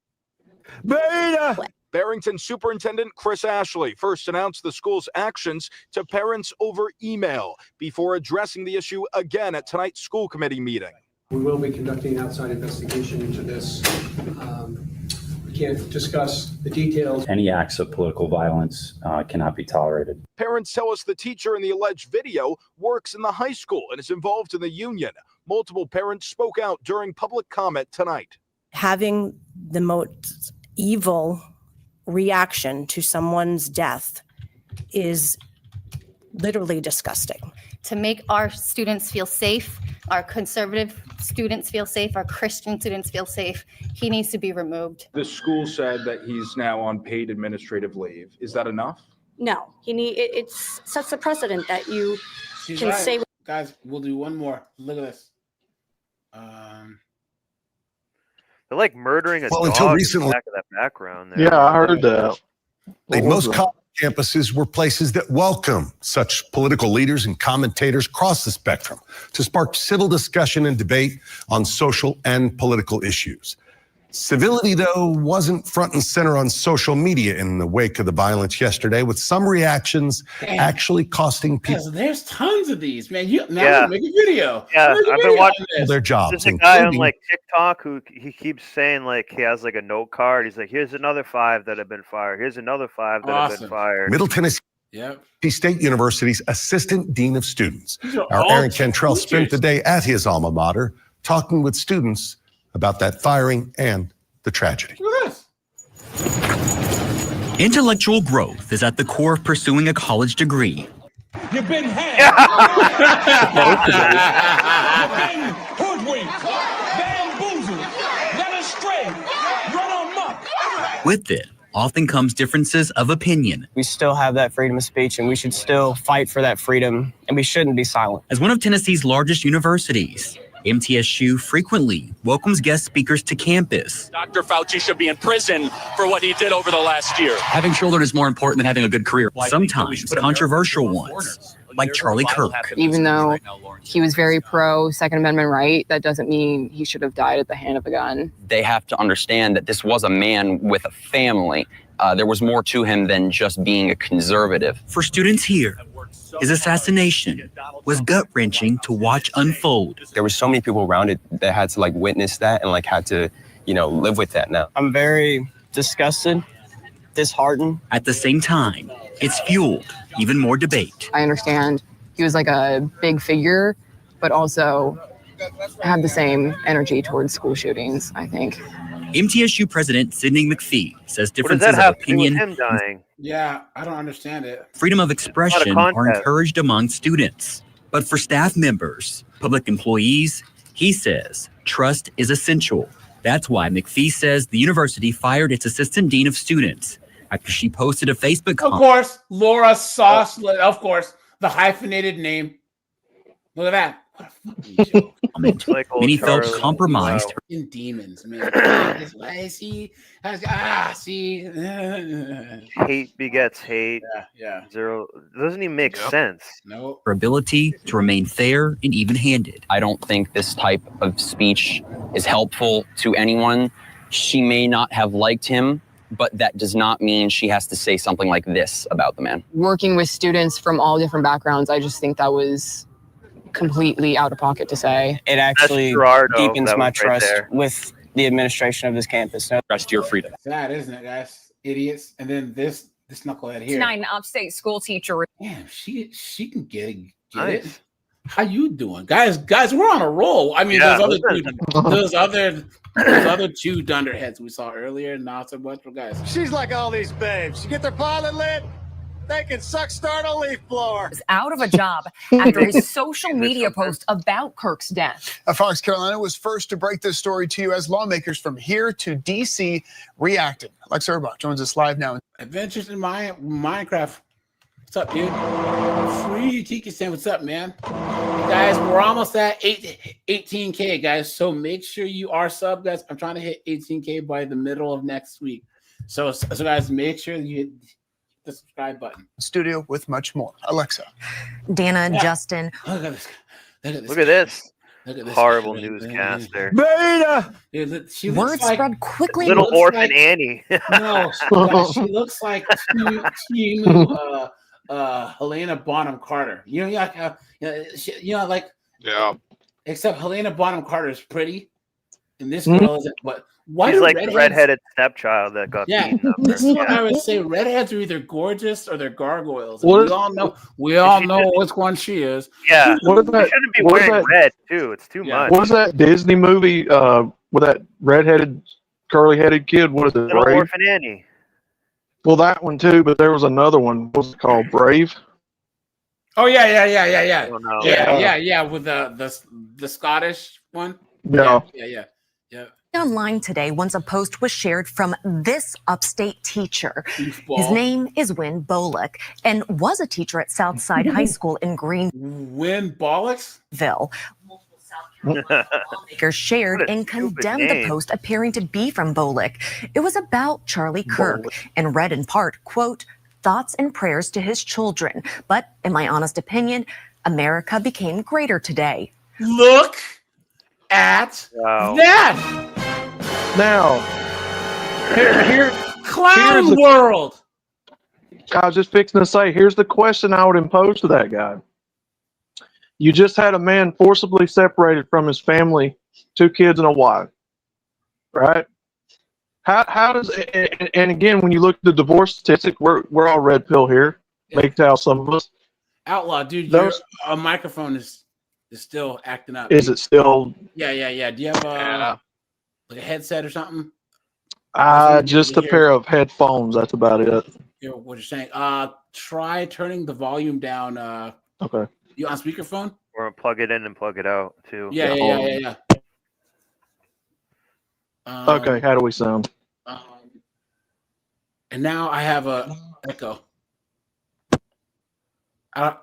Beta! Barrington Superintendent Chris Ashley first announced the school's actions to parents over email before addressing the issue again at tonight's school committee meeting. We will be conducting an outside investigation into this. We can't discuss the details. Any acts of political violence cannot be tolerated. Parents tell us the teacher in the alleged video works in the high school and is involved in the union. Multiple parents spoke out during public comment tonight. Having the most evil reaction to someone's death is literally disgusting. To make our students feel safe, our conservative students feel safe, our Christian students feel safe, he needs to be removed. The school said that he's now on paid administrative leave. Is that enough? No, it sets a precedent that you She's can right. say. Guys, we'll do one more. Look at this. They're like murdering a Well, dog until in the recently. back of that background there. Yeah, I heard that. Most college campuses were places that welcome such political leaders and commentators across the spectrum to spark civil discussion and debate on social and political issues. Civility, though, wasn't front and center on social media in the wake of the violence yesterday, with some reactions actually costing people There's tons of these, man. Make a video. Yeah, Make a I've video been watching on this. their jobs. There's a guy on including- like TikTok who he keeps saying like he has like a note card. He's like, here's another 5 that have been fired. Here's another 5 that have been fired. Middle Tennessee Yep. State University's Assistant Dean of Students. These are Our all Aaron Cantrell spent teachers. the day at his alma mater talking with students about that firing and the tragedy. Look at this. Intellectual growth is at the core of pursuing a college degree. You've been had. You've been hoodwinked, bamboozled. With it often comes differences of opinion. We still have that freedom of speech, and we should still fight for that freedom, and we shouldn't be silent. As one of Tennessee's largest universities, MTSU frequently welcomes guest speakers to campus. Dr. Fauci should be in prison for what he did over the last year. Having children is more important than having a good career. Sometimes controversial ones, like Charlie Kirk. Even though he was very pro Second Amendment right, that doesn't mean he should have died at the hand of a gun. They have to understand that this was a man with a family. There was more to him than just being a conservative. For students here, his assassination was gut-wrenching to watch unfold. There were so many people around it that had to witness that and had to, live with that now. I'm very disgusted, disheartened. At the same time, it's fueled even more debate. I understand he was a big figure, but also had the same energy towards school shootings, I think. MTSU President Sidney McPhee says differences What does that have of to do with opinion, him dying? Yeah, I don't understand it. freedom of expression are contest. encouraged among students. But for staff members, public employees, he says trust is essential. That's why McPhee says the university fired its assistant dean of students after she posted a Facebook Of course, Laura Sauce. Of course, the hyphenated name. Look at that. Many felt compromised. In demons, man. Why see? See. Hate begets hate. Yeah. Zero. Doesn't even make sense. No. Her ability to remain fair and even-handed. I don't think this type of speech is helpful to anyone. She may not have liked him, but that does not mean she has to say something like this about the man. Working with students from all different backgrounds, I just think that was completely out of pocket to say. It actually Gerardo, deepens that my was right trust there. with the administration of this campus. Rest your freedom. Sad, isn't it, guys? Idiots. And then this knucklehead here. Tonight, an upstate school teacher. Damn, she can get it. How you doing, guys? We're on a roll. I mean, those other two dunderheads we saw earlier. Not so much, but guys. She's like all these babes. You get their pilot lit, they can start a leaf blower. Out of a job after his social media post about Kirk's death. Fox Carolina was first to break this story to you as lawmakers from here to D.C. reacted. Alexa Urbach joins us live now. Adventures in Minecraft. What's up, dude? Free Tiki Stand. What's up, man? Guys, we're almost at 18K, guys. So make sure you are sub, guys. I'm trying to hit 18K by the middle of next week. So guys, make sure you hit the subscribe button. Studio with much more. Alexa. Dana, Justin. Look at this. Look at this. Horrible newscaster. Beta. Word spread quickly. Little orphan Annie. No, she looks like Helena Bonham Carter. Except Helena Bonham Carter is pretty, and this girl isn't. But why She's do like the redheaded stepchild that got beaten up. This is what I would say. Redheads are either gorgeous or they're gargoyles. We all know which one she is. Yeah, What is that? She shouldn't be What is wearing that? red too. It's too much. What is that Disney movie with that redheaded, curly-headed kid? What is it? Little Brave? orphan Annie. Well, that one too, but there was another one. What was it called? Brave? Oh yeah. Oh, no. Yeah. With the Scottish one. Yeah. Online today, once a post was shared from this upstate teacher. Goofball. His name is Win Bolick and was a teacher at Southside High School in Win Bollocks? Greenville. Lawmakers shared and condemned the name. post appearing to be from Bolick. It was about Charlie Kirk and read in part, quote, thoughts and prayers to his children. But in my honest opinion, America became greater today. Look at that. Now, here Clown here's the- world. I was just fixing to say, here's the question I would impose to that guy. You just had a man forcibly separated from his family, 2 kids and a wife, right? How does, and again, when you look at the divorce statistic, we're all red pill here. Make tell some of us. Outlaw, dude, your microphone is still acting up. Is it still? Yeah. Do you have like a headset or something? Just a pair of headphones. That's about it. Hear what you're saying. Try turning the volume down. Okay. You on speakerphone? Or plug it in and plug it out too. Yeah. Okay, how do we sound? And now I have a echo. I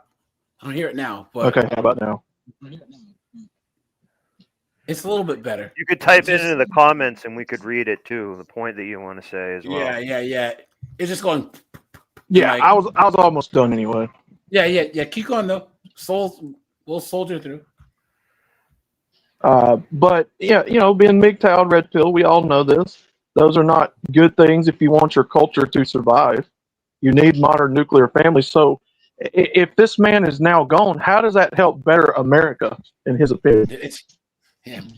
don't hear it now. But okay, how about now? It's a little bit better. You could type it into the comments and we could read it too. The point that you want to say as well. Yeah. It's just going. Yeah, like, I was almost done anyway. Yeah. Keep going though. We'll soldier through. But yeah, being MGTOW, red pill, we all know this. Those are not good things if you want your culture to survive. You need modern nuclear families. So if this man is now gone, how does that help better America, in his opinion?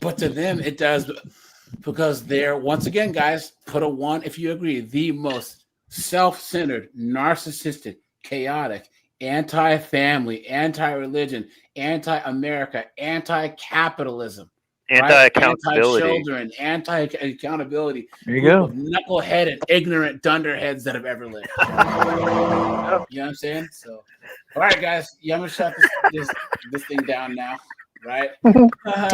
But to them it does, because they're, once again, guys, put a 1 if you agree, the most self-centered, narcissistic, chaotic, anti-family, anti-religion, anti-America, anti-capitalism, anti-accountability, anti-children, anti-accountability. There you go. Knuckleheaded, ignorant dunderheads that have ever lived. You know what I'm saying? So, all right, guys, I'm gonna shut this thing down now. Right? To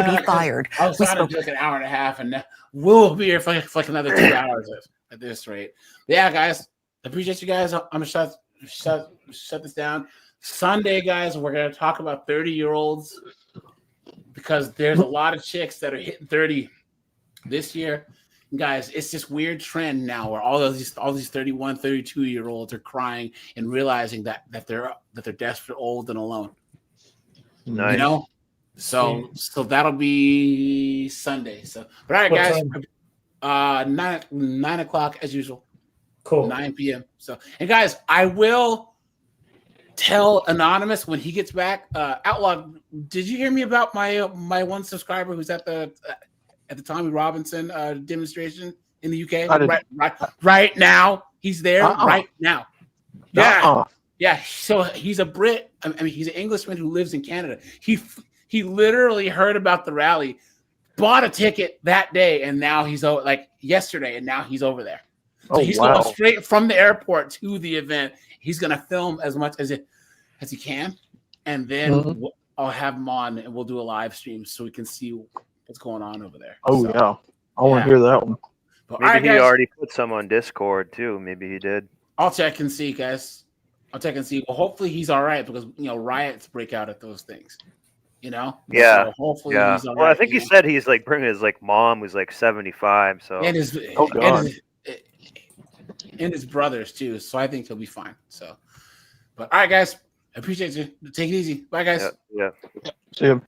be fired. I was trying to do like an hour and a half, and we'll be here for like another 2 hours at this rate. But yeah, guys, appreciate you guys. I'm gonna shut this down. Sunday, guys, we're gonna talk about 30-year-olds, because there's a lot of chicks that are hitting 30 this year. Guys, it's this weird trend now where all these 31, 32-year-olds are crying and realizing that they're desperate, old, and alone. Nice. You know? So that'll be Sunday. So, all right, guys. 9 o'clock as usual. Cool. 9 p.m. So, and guys, I will tell Anonymous when he gets back. Outlaw, did you hear me about my one subscriber who's at the Tommy Robinson demonstration in the UK? Right now, he's there right now. Yeah, yeah. So he's a Brit. I mean, he's an Englishman who lives in Canada. He literally heard about the rally, bought a ticket that day, and now he's yesterday, and now he's over there. So he's going straight from the airport to the event. He's going to film as much as he can, and then I'll have him on, and we'll do a live stream so we can see what's going on over there. I want to hear that one. But, maybe he already put some on Discord too. Maybe he did. I'll check and see, guys. I'll check and see. Well, hopefully he's all right, because riots break out at those things. Yeah. So hopefully he's all right. Well, I think he said he's bringing his mom, who's 75. So and his brothers too. So I think he'll be fine. So, but all right, guys, I appreciate you. Take it easy. Bye, guys. Yeah. See you.